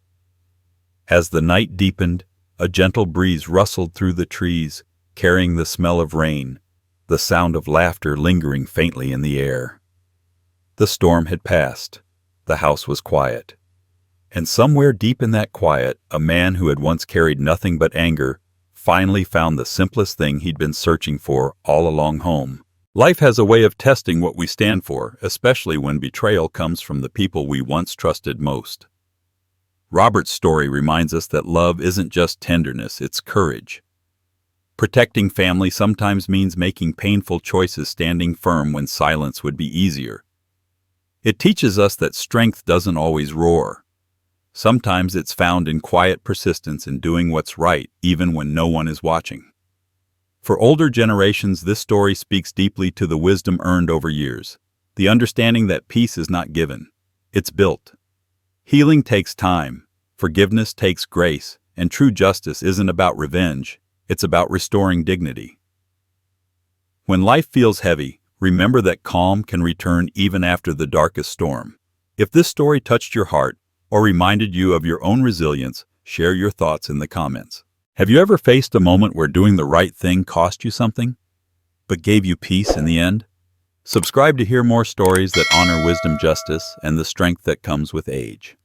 As the night deepened, a gentle breeze rustled through the trees, carrying the smell of rain, the sound of laughter lingering faintly in the air. The storm had passed. The house was quiet. And somewhere deep in that quiet, a man who had once carried nothing but anger finally found the simplest thing he'd been searching for all along: home. Life has a way of testing what we stand for, especially when betrayal comes from the people we once trusted most. Robert's story reminds us that love isn't just tenderness, it's courage. Protecting family sometimes means making painful choices, standing firm when silence would be easier. It teaches us that strength doesn't always roar. Sometimes it's found in quiet persistence in doing what's right, even when no one is watching. For older generations, this story speaks deeply to the wisdom earned over years, the understanding that peace is not given, it's built. Healing takes time, forgiveness takes grace, and true justice isn't about revenge, it's about restoring dignity. When life feels heavy, remember that calm can return even after the darkest storm. If this story touched your heart or reminded you of your own resilience, share your thoughts in the comments. Have you ever faced a moment where doing the right thing cost you something, but gave you peace in the end? Subscribe to hear more stories that honor wisdom, justice, and the strength that comes with age.